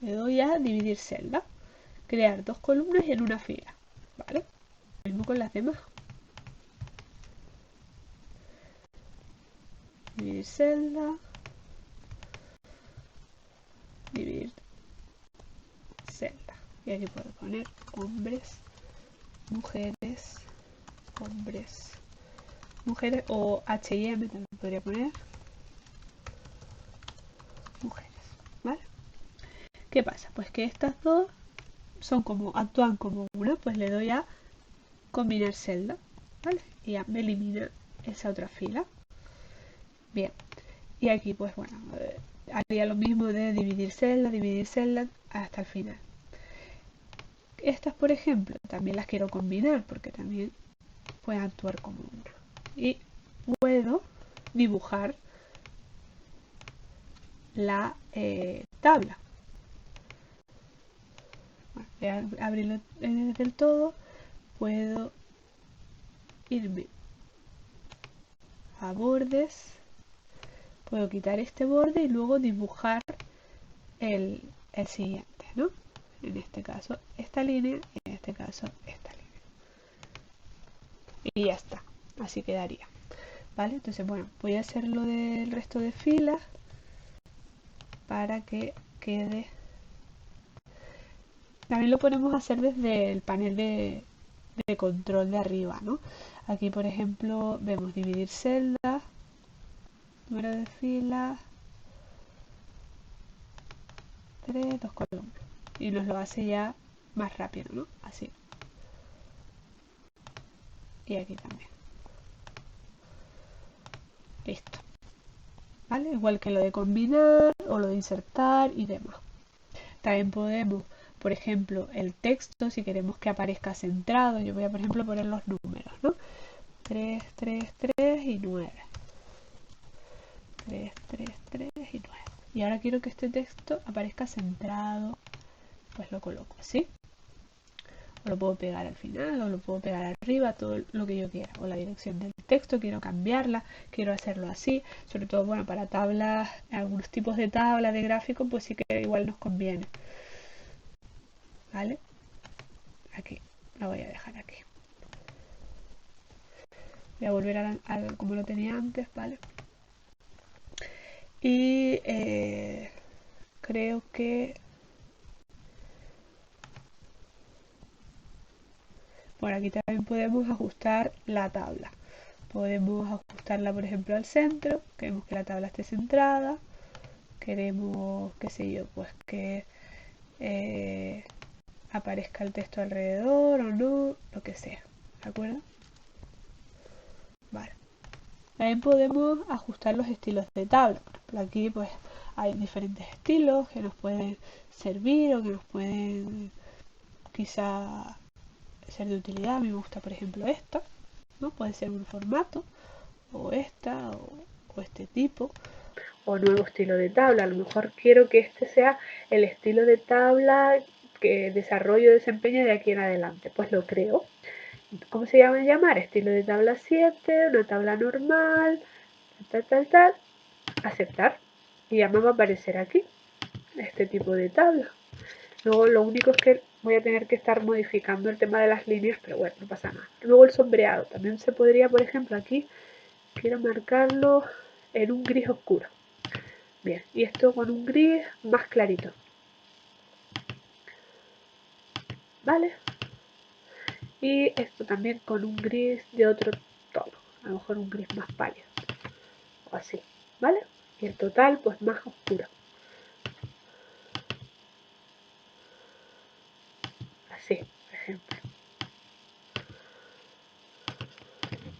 Le doy a dividir celda. Crear dos columnas y en una fila. ¿Vale? Lo mismo con las demás. Dividir celda. Dividir celda. Y aquí puedo poner hombres, mujeres, hombres, mujeres o H&M también podría poner mujeres, ¿vale? ¿Qué pasa? Pues que estas dos actúan como una, pues le doy a combinar celda, ¿vale? Y ya me elimina esa otra fila. Bien, y aquí pues bueno, haría lo mismo de dividir celda hasta el final. Estas, por ejemplo, también las quiero combinar porque también pueden actuar como una. Y puedo dibujar la tabla. Bueno, voy a abrirlo del todo. Puedo irme a bordes. Puedo quitar este borde y luego dibujar el siguiente, ¿no? En este caso esta línea y en este caso esta línea. Y ya está. Así quedaría. ¿Vale? Entonces, bueno, voy a hacer lo del resto de filas para que quede. También lo podemos hacer desde el panel de control de arriba, ¿no? Aquí, por ejemplo, vemos dividir celdas, número de filas, 3, 2 columnas. Y nos lo hace ya más rápido, ¿no? Así. Y aquí también. Listo. ¿Vale? Igual que lo de combinar o lo de insertar y demás. También podemos, por ejemplo, el texto, si queremos que aparezca centrado, yo voy a, por ejemplo, poner los números, ¿no? 3, 3, 3 y 9. 3, 3, 3 y 9. Y ahora quiero que este texto aparezca centrado, pues lo coloco así. O lo puedo pegar al final, o lo puedo pegar arriba, todo lo que yo quiera. O la dirección del texto, quiero cambiarla, quiero hacerlo así. Sobre todo, bueno, para tablas, algunos tipos de tablas de gráficos, pues sí que igual nos conviene. ¿Vale? Aquí, la voy a dejar aquí. Voy a volver a como lo tenía antes, ¿vale? Y creo que por aquí también podemos ajustar la tabla. Podemos ajustarla, por ejemplo, al centro. Queremos que la tabla esté centrada. Queremos, qué sé yo, pues que aparezca el texto alrededor o no, lo que sea. ¿De acuerdo? Vale. También podemos ajustar los estilos de tabla. Por ejemplo, aquí pues hay diferentes estilos que nos pueden servir o que nos pueden quizá ser de utilidad. A mí me gusta, por ejemplo, esta, ¿no? Puede ser un formato, o esta, o este tipo, o nuevo estilo de tabla. A lo mejor quiero que este sea el estilo de tabla que desarrollo desempeño de aquí en adelante. Pues lo creo. ¿Cómo se llama llamar? Estilo de tabla 7, una tabla normal, tal, aceptar. Y ya me va a aparecer aquí este tipo de tabla. Luego lo único es que voy a tener que estar modificando el tema de las líneas, pero bueno, no pasa nada. Luego el sombreado. También se podría, por ejemplo, aquí quiero marcarlo en un gris oscuro. Bien, y esto con un gris más clarito. ¿Vale? Y esto también con un gris de otro tono. A lo mejor un gris más pálido. O así. ¿Vale? Y el total pues más oscuro. Así, por ejemplo.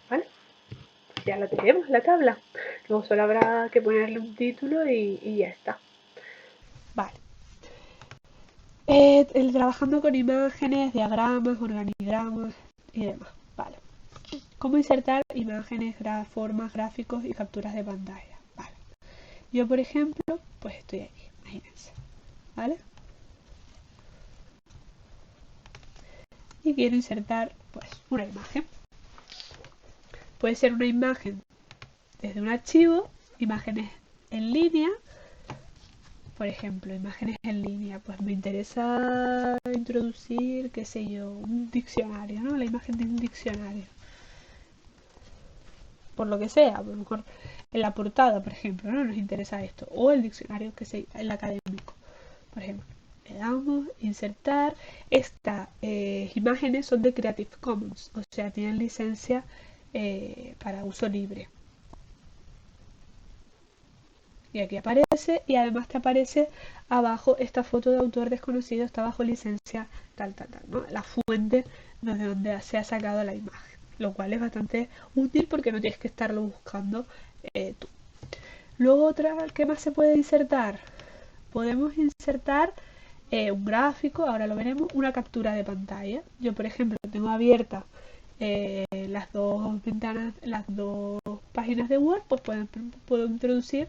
¿Vale? Ya la tenemos, la tabla. Luego solo habrá que ponerle un título y ya está. Vale. Trabajando con imágenes, diagramas, organigramas y demás. Vale. ¿Cómo insertar imágenes, formas, gráficos y capturas de pantalla? Vale. Yo, por ejemplo, pues estoy aquí, imagínense. ¿Vale? Y quiero insertar, pues, una imagen. Puede ser una imagen desde un archivo, imágenes en línea. Por ejemplo, imágenes en línea, pues me interesa introducir, qué sé yo, un diccionario, ¿no? La imagen de un diccionario. Por lo que sea, a lo mejor en la portada, por ejemplo, ¿no? Nos interesa esto. O el diccionario, que sea el académico, por ejemplo. Le damos insertar. Estas imágenes son de Creative Commons, o sea, tienen licencia para uso libre. Y aquí aparece, y además te aparece abajo esta foto de autor desconocido, está bajo licencia tal, tal, tal, ¿no? La fuente desde donde se ha sacado la imagen, lo cual es bastante útil porque no tienes que estarlo buscando tú. Luego otra, ¿qué más se puede insertar? Podemos insertar un gráfico, ahora lo veremos, una captura de pantalla. Yo, por ejemplo, tengo abiertas las dos ventanas, las dos páginas de Word, pues puedo introducir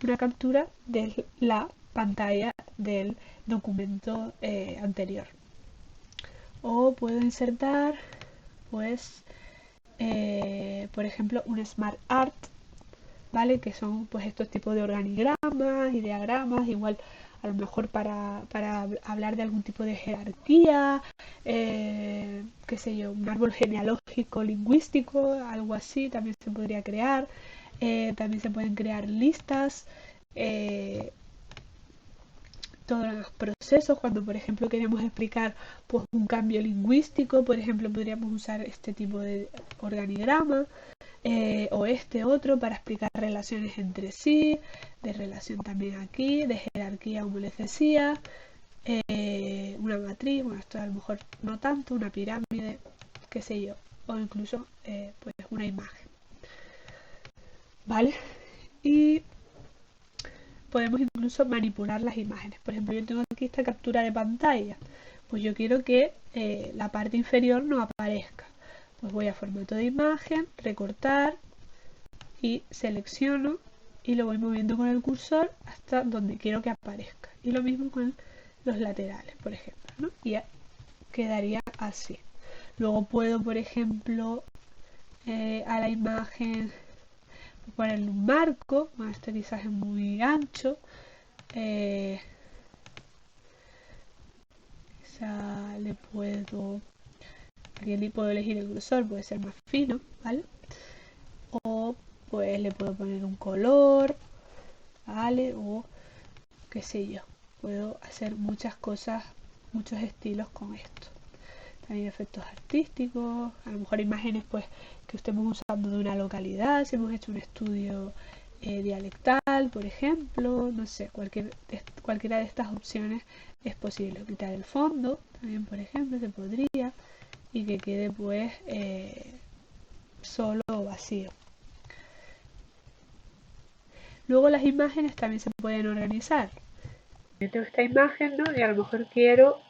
una captura de la pantalla del documento anterior. O puedo insertar, pues, por ejemplo, un Smart Art, ¿vale? Que son pues estos tipos de organigramas y diagramas, igual a lo mejor para hablar de algún tipo de jerarquía, qué sé yo, un árbol genealógico lingüístico, algo así también se podría crear. También se pueden crear listas, eh, todos los procesos, cuando por ejemplo queremos explicar pues un cambio lingüístico, por ejemplo podríamos usar este tipo de organigrama o este otro para explicar relaciones entre sí, de relación también aquí, de jerarquía como les decía, una matriz, bueno esto a lo mejor no tanto, una pirámide, qué sé yo, o incluso pues una imagen, ¿vale? Y podemos incluso manipular las imágenes. Por ejemplo, yo tengo aquí esta captura de pantalla. Pues yo quiero que la parte inferior no aparezca. Pues voy a formato de imagen, recortar y selecciono y lo voy moviendo con el cursor hasta donde quiero que aparezca. Y lo mismo con los laterales, por ejemplo, ¿no? Y ya quedaría así. Luego puedo, por ejemplo, a la imagen ponerle un marco. Bueno, este quizás es muy ancho. Le puedo, aquí le puedo elegir el grosor, puede ser más fino, ¿vale? O pues le puedo poner un color, ¿vale? O qué sé yo, puedo hacer muchas cosas, muchos estilos con esto. También efectos artísticos, a lo mejor imágenes pues que estemos usando de una localidad, si hemos hecho un estudio dialectal, por ejemplo, no sé, cualquiera de estas opciones es posible. Quitar el fondo, también por ejemplo, se podría, y que quede pues solo o vacío. Luego las imágenes también se pueden organizar. Yo tengo esta imagen, ¿no? Y a lo mejor quiero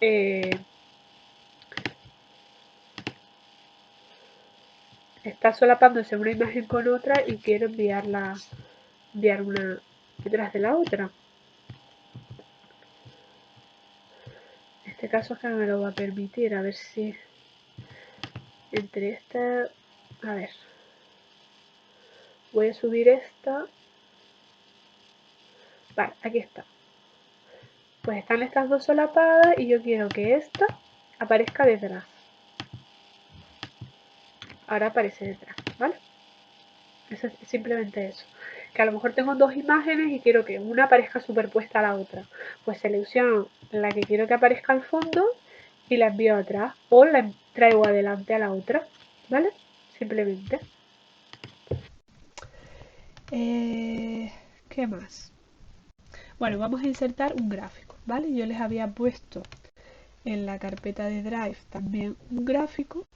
está solapándose una imagen con otra y quiero enviar una detrás de la otra. En este caso es que me lo va a permitir, a ver si entre esta, a ver, voy a subir esta, vale, aquí está. Pues están estas dos solapadas y yo quiero que esta aparezca detrás. Ahora aparece detrás, ¿vale? Eso es simplemente eso. Que a lo mejor tengo dos imágenes y quiero que una aparezca superpuesta a la otra. Pues selecciono la que quiero que aparezca al fondo y la envío atrás. O la traigo adelante a la otra, ¿vale? Simplemente. ¿Qué más? Bueno, vamos a insertar un gráfico, ¿vale? Yo les había puesto en la carpeta de Drive también un gráfico.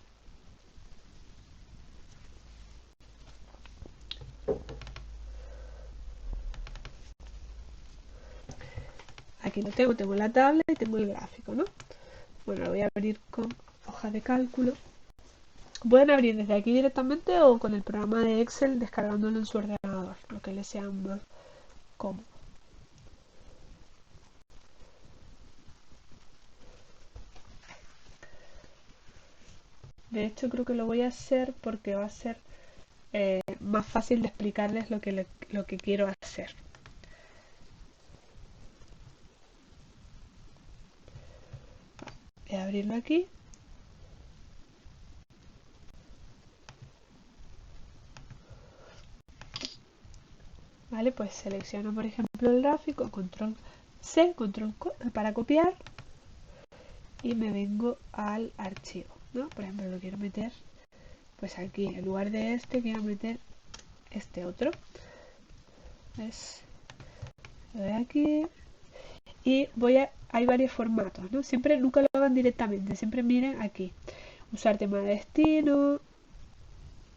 aquí lo tengo la tabla y tengo el gráfico, ¿no? Bueno, lo voy a abrir con hoja de cálculo. Pueden abrir desde aquí directamente o con el programa de Excel descargándolo en su ordenador, lo que les sea más cómodo. De hecho, creo que lo voy a hacer porque va a ser más fácil de explicarles lo que quiero hacer. Voy a abrirlo aquí. Vale, pues selecciono por ejemplo el gráfico, control C, para copiar y me vengo al archivo, ¿no? Por ejemplo, lo quiero meter pues aquí, en lugar de este quiero meter este otro. Lo doy aquí y hay varios formatos, ¿no? Nunca lo hagan directamente, siempre miren aquí. Usar tema de destino,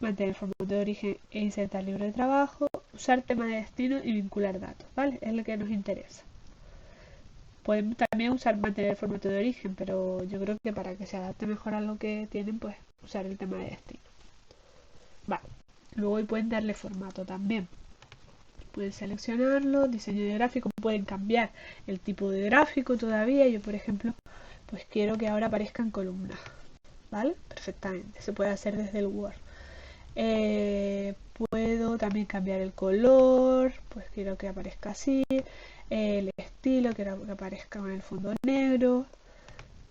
mantener formato de origen e insertar libro de trabajo, usar tema de destino y vincular datos, ¿vale? Es lo que nos interesa. Pueden también mantener el formato de origen, pero yo creo que para que se adapte mejor a lo que tienen, pues usar el tema de destino. Vale. Luego pueden darle formato también. Pueden seleccionarlo, diseño de gráfico, pueden cambiar el tipo de gráfico todavía. Yo, por ejemplo, pues quiero que ahora aparezca en columnas, ¿vale? Perfectamente, se puede hacer desde el Word. Puedo también cambiar el color, pues quiero que aparezca así, el estilo, quiero que aparezca con el fondo negro,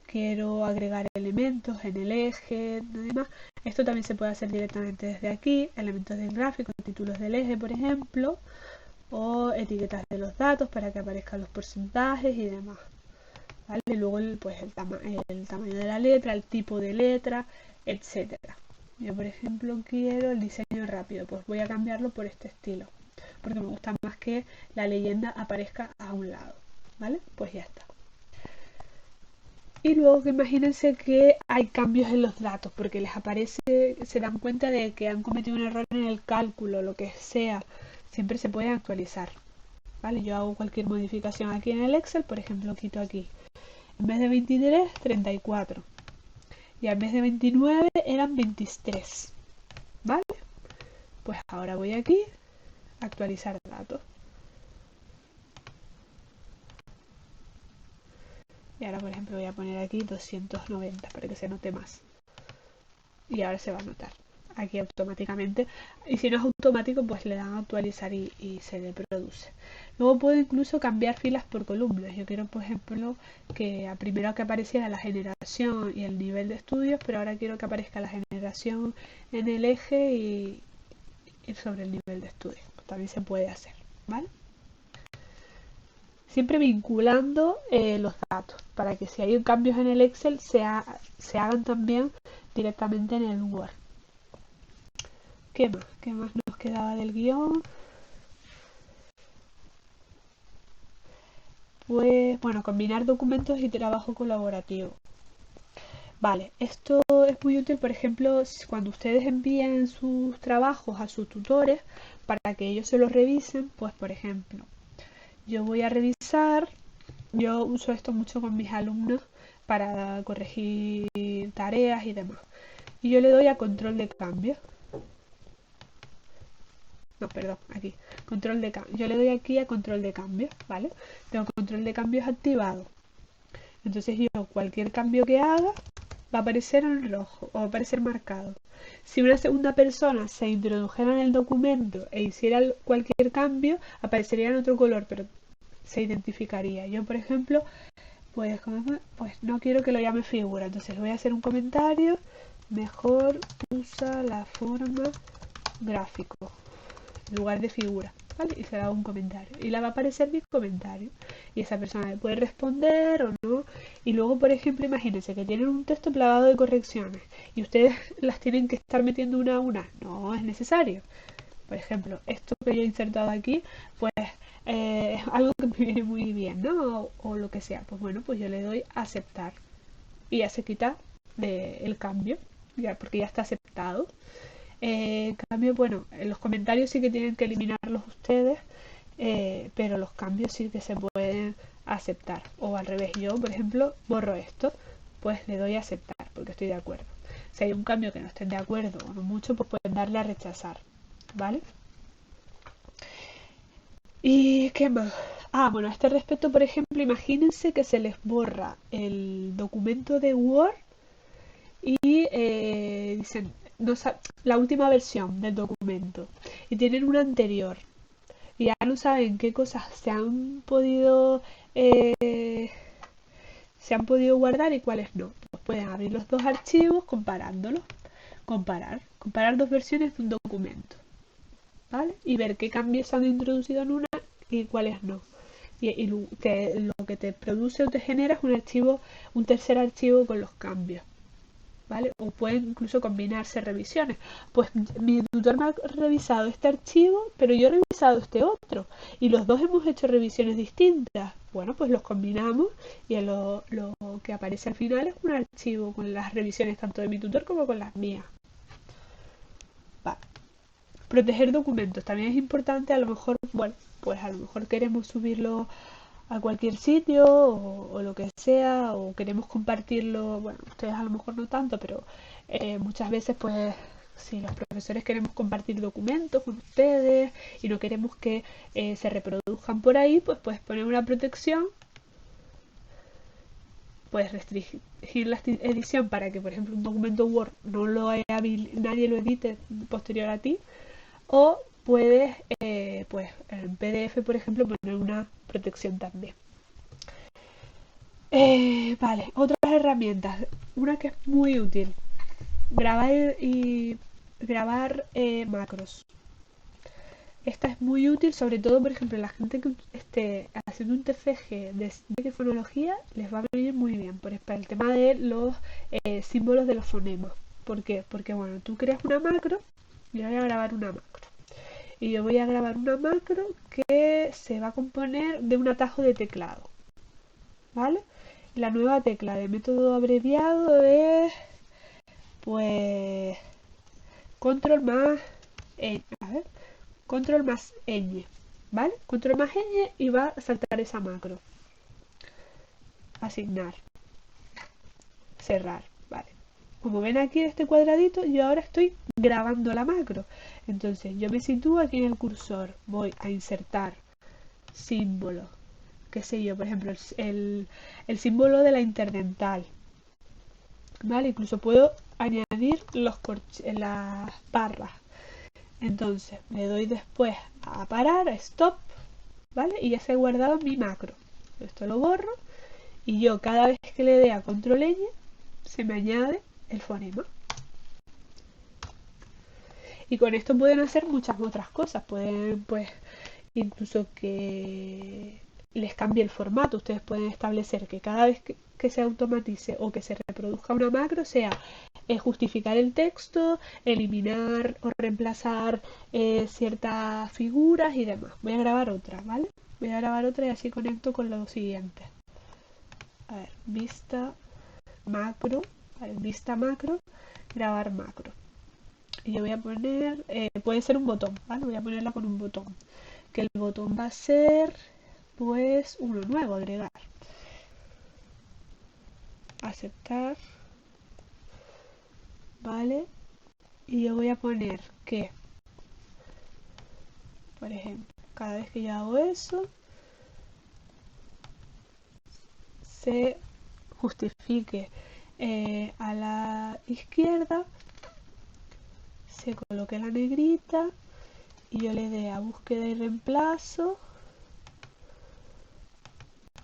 quiero agregar elementos en el eje y demás. Esto también se puede hacer directamente desde aquí, elementos del gráfico, títulos del eje, por ejemplo, o etiquetas de los datos para que aparezcan los porcentajes y demás. ¿Vale? Luego el tamaño de la letra, el tipo de letra, etcétera. Yo, por ejemplo, quiero el diseño rápido, pues voy a cambiarlo por este estilo, porque me gusta más que la leyenda aparezca a un lado, ¿vale? Pues ya está. Y luego que imagínense que hay cambios en los datos, porque les aparece, se dan cuenta de que han cometido un error en el cálculo, lo que sea, siempre se puede actualizar, ¿vale? Yo hago cualquier modificación aquí en el Excel, por ejemplo, quito aquí, en vez de 23, 34. Y al mes de 29 eran 23, ¿vale? Pues ahora voy aquí, actualizar datos. Y ahora, por ejemplo, voy a poner aquí 290 para que se note más. Y ahora se va a notar aquí automáticamente. Y si no es automático, pues le dan a actualizar y se le produce. Luego puedo incluso cambiar filas por columnas. Yo quiero, por ejemplo, que primero que apareciera la generación y el nivel de estudios, pero ahora quiero que aparezca la generación en el eje y sobre el nivel de estudios. También se puede hacer, ¿vale? Siempre vinculando los datos para que si hay cambios en el Excel se hagan también directamente en el Word. ¿Qué más? ¿Qué más nos quedaba del guión? Pues bueno, combinar documentos y trabajo colaborativo. Vale, esto es muy útil, por ejemplo, cuando ustedes envíen sus trabajos a sus tutores para que ellos se los revisen, pues por ejemplo, yo voy a revisar, yo uso esto mucho con mis alumnos para corregir tareas y demás. Y yo le doy a control de cambio. No, perdón, aquí. Control de cambio. Yo le doy aquí a control de cambio, ¿vale? Tengo control de cambios activado. Entonces yo cualquier cambio que haga va a aparecer en rojo o va a aparecer marcado. Si una segunda persona se introdujera en el documento e hiciera cualquier cambio, aparecería en otro color, pero se identificaría. Yo, por ejemplo, pues no quiero que lo llame figura, entonces voy a hacer un comentario. Mejor usa la forma gráfico en lugar de figura, ¿vale? Y se da un comentario y le va a aparecer mi comentario y esa persona le puede responder o no. Y luego, por ejemplo, imagínense que tienen un texto plagado de correcciones y ustedes las tienen que estar metiendo una a una. No es necesario. Por ejemplo, esto que yo he insertado aquí, pues es algo que me viene muy bien, ¿no? O lo que sea. Pues bueno, pues yo le doy a aceptar y ya se quita el cambio, ya porque ya está aceptado. En cambio, bueno, los comentarios sí que tienen que eliminarlos ustedes, pero los cambios sí que se pueden aceptar. O al revés, yo, por ejemplo, borro esto, pues le doy a aceptar porque estoy de acuerdo. Si hay un cambio que no estén de acuerdo o no mucho, pues pueden darle a rechazar, ¿vale? ¿Y qué más? Ah, bueno, a este respecto, por ejemplo, imagínense que se les borra el documento de Word y dicen la última versión del documento y tienen una anterior y ya no saben qué cosas eh, se han podido guardar y cuáles no. Pues pueden abrir los dos archivos comparándolos, comparar dos versiones de un documento, ¿vale? Y ver qué cambios se han introducido en una y cuáles no. Y lo que te produce o te genera es un archivo, un tercer archivo con los cambios, ¿vale? O pueden incluso combinarse revisiones. Pues mi tutor me ha revisado este archivo, pero yo he revisado este otro. Y los dos hemos hecho revisiones distintas. Bueno, pues los combinamos y lo que aparece al final es un archivo con las revisiones tanto de mi tutor como con las mías. Vale. Proteger documentos también es importante. A lo mejor, bueno, pues a lo mejor queremos subirlo a cualquier sitio o lo que sea, o queremos compartirlo, bueno, ustedes a lo mejor no tanto, pero muchas veces pues si los profesores queremos compartir documentos con ustedes y no queremos que se reproduzcan por ahí, pues puedes poner una protección, puedes restringir la edición para que por ejemplo un documento Word no lo nadie lo edite posterior a ti, o puedes pues en PDF por ejemplo poner una protección también. Vale, otras herramientas. Una que es muy útil. Grabar macros. Esta es muy útil, sobre todo, por ejemplo, la gente que esté haciendo un TFG de fonología les va a venir muy bien para el tema de los símbolos de los fonemas. ¿Por qué? Porque, bueno, tú creas una macro, yo voy a grabar una macro. Y yo voy a grabar una macro que se va a componer de un atajo de teclado. ¿Vale? La nueva tecla de método abreviado es pues control más a ver, control más ñ, ¿vale? Control más ñ y va a saltar esa macro. Asignar, cerrar, ¿vale? Como ven aquí en este cuadradito, yo ahora estoy grabando la macro. Entonces yo me sitúo aquí en el cursor, voy a insertar símbolo, qué sé yo, por ejemplo, el símbolo de la interdental, ¿vale? Incluso puedo añadir las barras. Entonces le doy después a parar, a stop, ¿vale? Y ya se ha guardado mi macro. Esto lo borro y yo cada vez que le dé a control ñ se me añade el fonema. Y con esto pueden hacer muchas otras cosas. Pueden pues incluso que les cambie el formato. Ustedes pueden establecer que cada vez que se automatice o que se reproduzca una macro sea justificar el texto, eliminar o reemplazar ciertas figuras y demás. Voy a grabar otra, ¿vale? Voy a grabar otra y así conecto con lo siguiente. A ver, vista macro, a ver, vista macro, grabar macro. Y yo voy a poner, puede ser un botón, ¿vale? Voy a ponerla con un botón. Que el botón va a ser, pues, uno nuevo, agregar. Aceptar, ¿vale? Y yo voy a poner que, por ejemplo, cada vez que yo hago eso, se justifique a la izquierda, se coloque la negrita y yo le dé a búsqueda y reemplazo.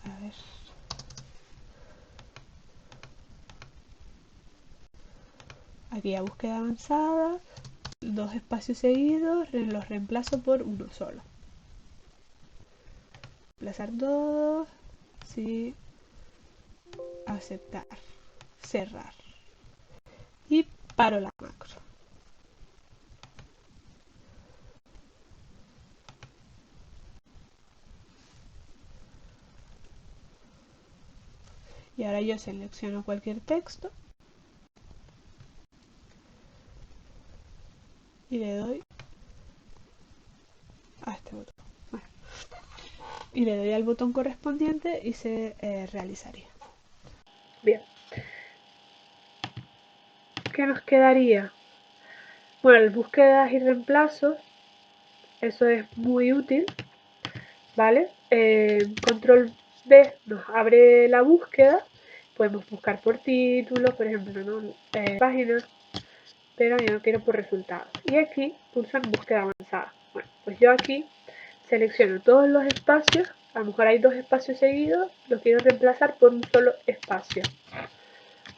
A ver. Aquí a búsqueda avanzada, dos espacios seguidos, los reemplazo por uno solo. Reemplazar dos, sí, aceptar, cerrar y paro la macro. Y ahora yo selecciono cualquier texto y le doy a este botón. Bueno. y le doy al botón correspondiente y se realizaría. Bien, ¿qué nos quedaría? Bueno, el búsquedas y reemplazos, eso es muy útil, ¿vale? Control B nos abre la búsqueda, podemos buscar por título, por ejemplo, ¿no? Páginas, pero yo no quiero por resultados. Y aquí pulso en búsqueda avanzada. Bueno, pues yo aquí selecciono todos los espacios, a lo mejor hay dos espacios seguidos, los quiero reemplazar por un solo espacio.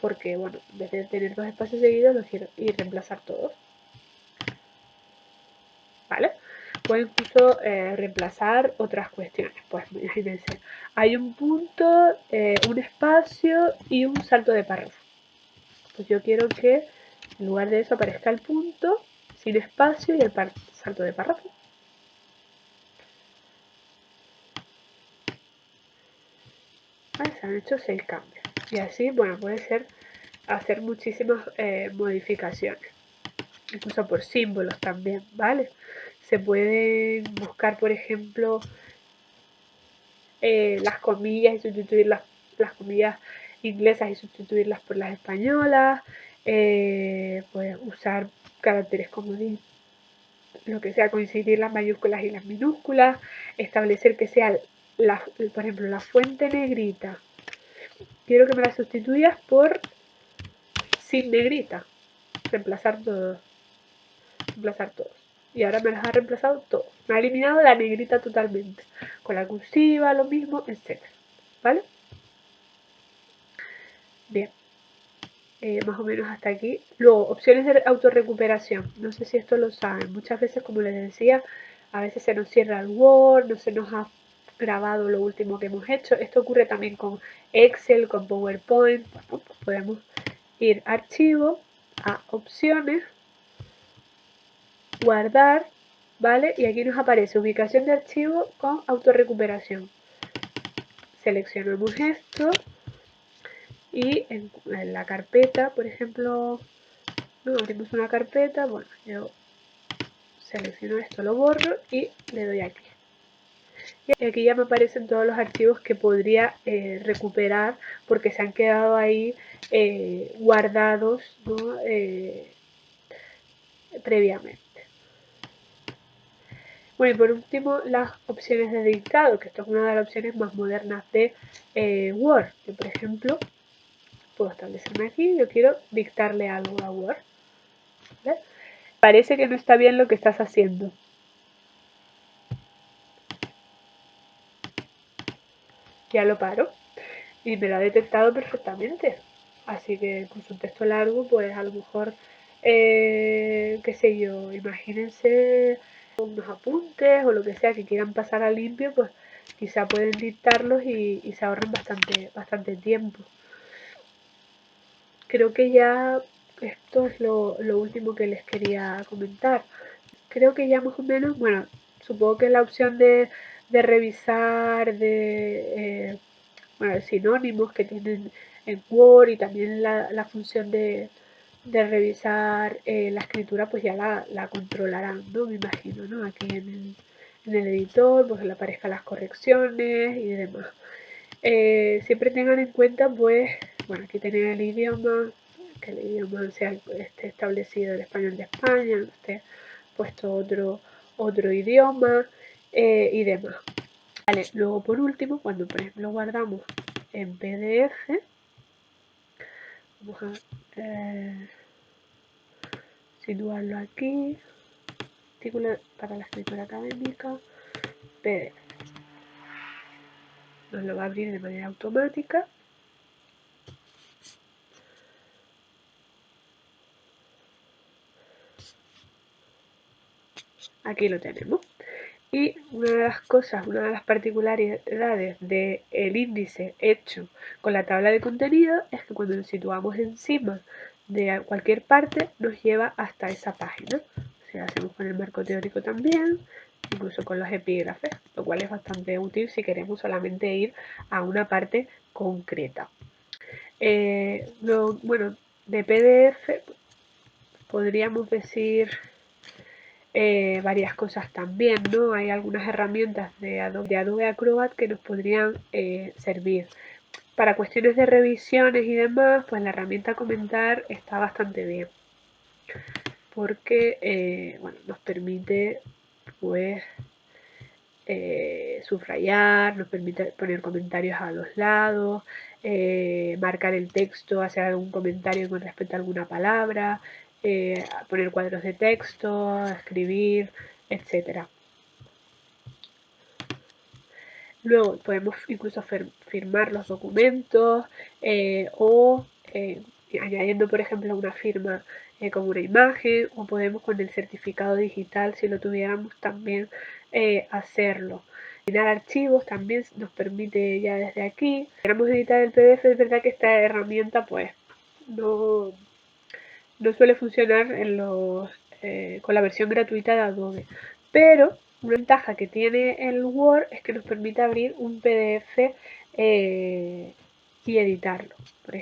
Porque, bueno, en vez de tener dos espacios seguidos, los quiero y reemplazar todos. ¿Vale? Puedo incluso reemplazar otras cuestiones. Pues imagínense, hay un punto, un espacio y un salto de párrafo. Pues yo quiero que en lugar de eso aparezca el punto sin espacio y el salto de párrafo. ¿Vale? Se han hecho 6 cambios. Y así, bueno, puede ser hacer muchísimas modificaciones. Incluso por símbolos también, ¿vale? Se pueden buscar, por ejemplo, las comillas y sustituir las comillas inglesas y sustituirlas por las españolas. Puedes usar caracteres comodín, lo que sea, coincidir las mayúsculas y las minúsculas, establecer que sea, por ejemplo, la fuente negrita. Quiero que me la sustituyas por sin negrita. Reemplazar todo. Reemplazar todos. Y ahora me las ha reemplazado todos. Me ha eliminado la negrita totalmente. Con la cursiva, lo mismo, etc. ¿Vale? Bien. Más o menos hasta aquí. Luego, opciones de autorrecuperación. No sé si esto lo saben. Muchas veces, como les decía, a veces se nos cierra el Word, no se nos ha grabado lo último que hemos hecho. Esto ocurre también con Excel, con PowerPoint. Bueno, pues podemos ir a archivo, a opciones, guardar, ¿vale? Y aquí nos aparece ubicación de archivo con autorrecuperación. Seleccionamos esto y en la carpeta, por ejemplo, no, abrimos una carpeta, bueno, yo selecciono esto, lo borro y le doy aquí. Y aquí ya me aparecen todos los archivos que podría recuperar porque se han quedado ahí guardados, ¿no? Previamente. Bueno, y por último, las opciones de dictado, que esto es una de las opciones más modernas de Word. Yo, por ejemplo, puedo establecerme aquí, yo quiero dictarle algo a Word. ¿Vale? Parece que no está bien lo que estás haciendo. Ya lo paro y me lo ha detectado perfectamente. Así que con su texto largo, pues a lo mejor, qué sé yo, imagínense unos apuntes o lo que sea que quieran pasar a limpio, pues quizá pueden dictarlos y se ahorran bastante tiempo. Creo que ya esto es lo último que les quería comentar. Creo que ya más o menos, bueno, supongo que la opción de revisar, bueno, sinónimos que tienen en Word y también la función de revisar la escritura, pues ya la controlarán, ¿no? Me imagino, ¿no? Aquí en el editor, pues le aparezcan las correcciones y demás. Siempre tengan en cuenta, pues, bueno, aquí tienen el idioma, que el idioma sea esté establecido el español de España, no esté puesto otro idioma y demás. Vale, luego por último, cuando por ejemplo guardamos en PDF, vamos a situarlo aquí, artículo para la escritura académica, PDF. Nos lo va a abrir de manera automática. Aquí lo tenemos. Y una de las cosas, una de las particularidades del índice hecho con la tabla de contenido es que cuando nos situamos encima de cualquier parte nos lleva hasta esa página. Si lo hacemos con el marco teórico también, incluso con los epígrafes, lo cual es bastante útil si queremos solamente ir a una parte concreta. Bueno, de PDF podríamos decir varias cosas también, ¿no? Hay algunas herramientas de Adobe Acrobat que nos podrían servir. Para cuestiones de revisiones y demás, pues la herramienta Comentar está bastante bien. Porque, bueno, nos permite, pues, subrayar, nos permite poner comentarios a los lados, marcar el texto, hacer algún comentario con respecto a alguna palabra, poner cuadros de texto, escribir, etc. Luego podemos incluso firmar los documentos o añadiendo, por ejemplo, una firma con una imagen, o podemos con el certificado digital, si lo tuviéramos, también hacerlo. Eliminar archivos también nos permite ya desde aquí. Si queremos editar el PDF, es verdad que esta herramienta pues no suele funcionar con la versión gratuita de Adobe, pero una ventaja que tiene el Word es que nos permite abrir un PDF y editarlo. Por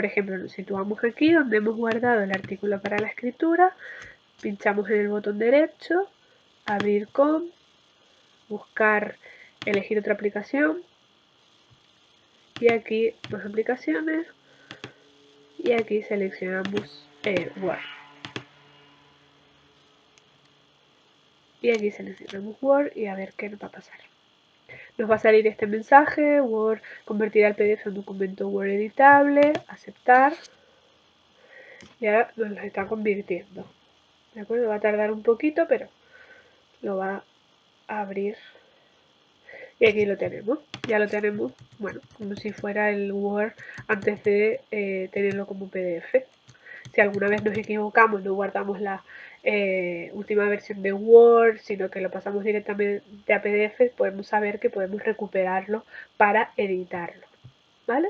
ejemplo, nos situamos aquí donde hemos guardado el artículo para la escritura, pinchamos en el botón derecho, abrir con, buscar, elegir otra aplicación, y aquí más aplicaciones, y aquí seleccionamos Word. Y aquí seleccionamos Word y a ver qué nos va a pasar. Nos va a salir este mensaje: Word convertirá el PDF en un documento Word editable, aceptar. Y ahora nos lo está convirtiendo. ¿De acuerdo? Va a tardar un poquito, pero lo va a abrir. Y aquí lo tenemos. Ya lo tenemos, bueno, como si fuera el Word antes de tenerlo como PDF. Si alguna vez nos equivocamos, no guardamos la última versión de Word, sino que lo pasamos directamente a PDF, podemos saber que podemos recuperarlo para editarlo. ¿Vale?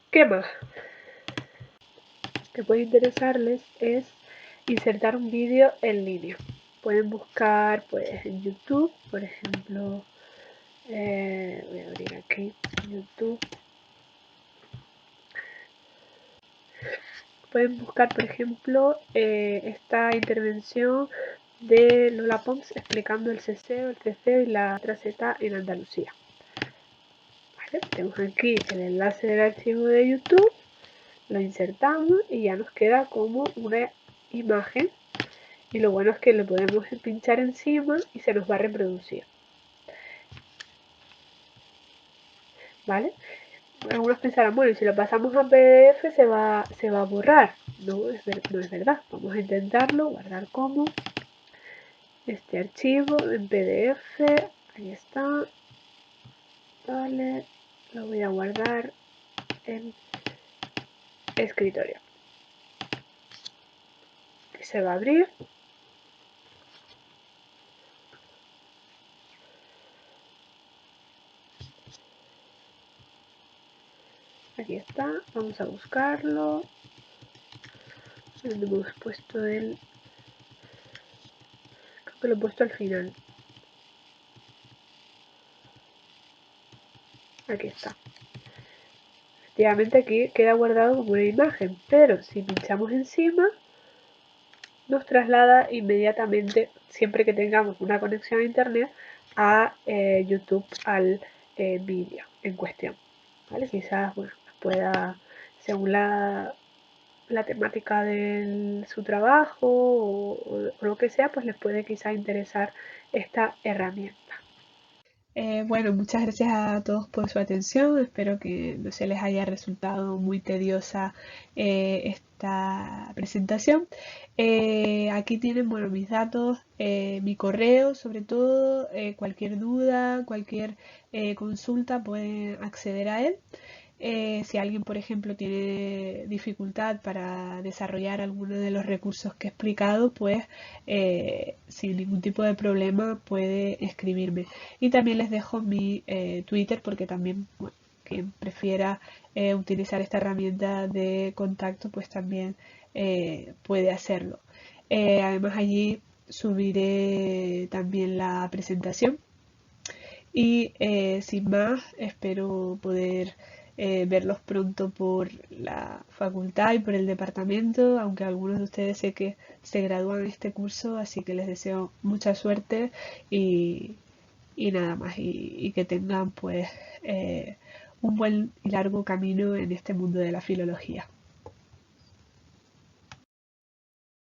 ¿Qué más? Que puede interesarles es insertar un vídeo en línea. Pueden buscar pues en YouTube, por ejemplo, voy a abrir aquí YouTube. Pueden buscar, por ejemplo, esta intervención de Lola Pons explicando el ceseo, el ceseo y la letra Z en Andalucía. ¿Vale? Tenemos aquí el enlace del archivo de YouTube, lo insertamos y ya nos queda como una imagen. Y lo bueno es que le podemos pinchar encima y se nos va a reproducir. ¿Vale? Algunos pensarán, bueno, y si lo pasamos a PDF se va a borrar. No es verdad. Vamos a intentarlo, guardar como. Este archivo en PDF, ahí está. Vale, lo voy a guardar en escritorio. Y se va a abrir. Aquí está, vamos a buscarlo. ¿Dónde hemos puesto el? Creo que lo he puesto al final. Aquí está. Efectivamente aquí queda guardado como una imagen, pero si pinchamos encima nos traslada inmediatamente, siempre que tengamos una conexión a internet, a YouTube, al vídeo en cuestión. ¿Vale? Quizás bueno, pueda, según la temática de su trabajo o lo que sea, pues les puede quizás interesar esta herramienta. Bueno, muchas gracias a todos por su atención. Espero que no se les haya resultado muy tediosa esta presentación. Aquí tienen, bueno, mis datos, mi correo, sobre todo, cualquier duda, cualquier consulta pueden acceder a él. Si alguien, por ejemplo, tiene dificultad para desarrollar alguno de los recursos que he explicado, pues sin ningún tipo de problema puede escribirme. Y también les dejo mi Twitter porque también, bueno, quien prefiera utilizar esta herramienta de contacto, pues también puede hacerlo. Además allí subiré también la presentación y sin más espero poder verlos pronto por la facultad y por el departamento, aunque algunos de ustedes sé que se gradúan en este curso, así que les deseo mucha suerte y, y nada más, y que tengan pues un buen y largo camino en este mundo de la filología.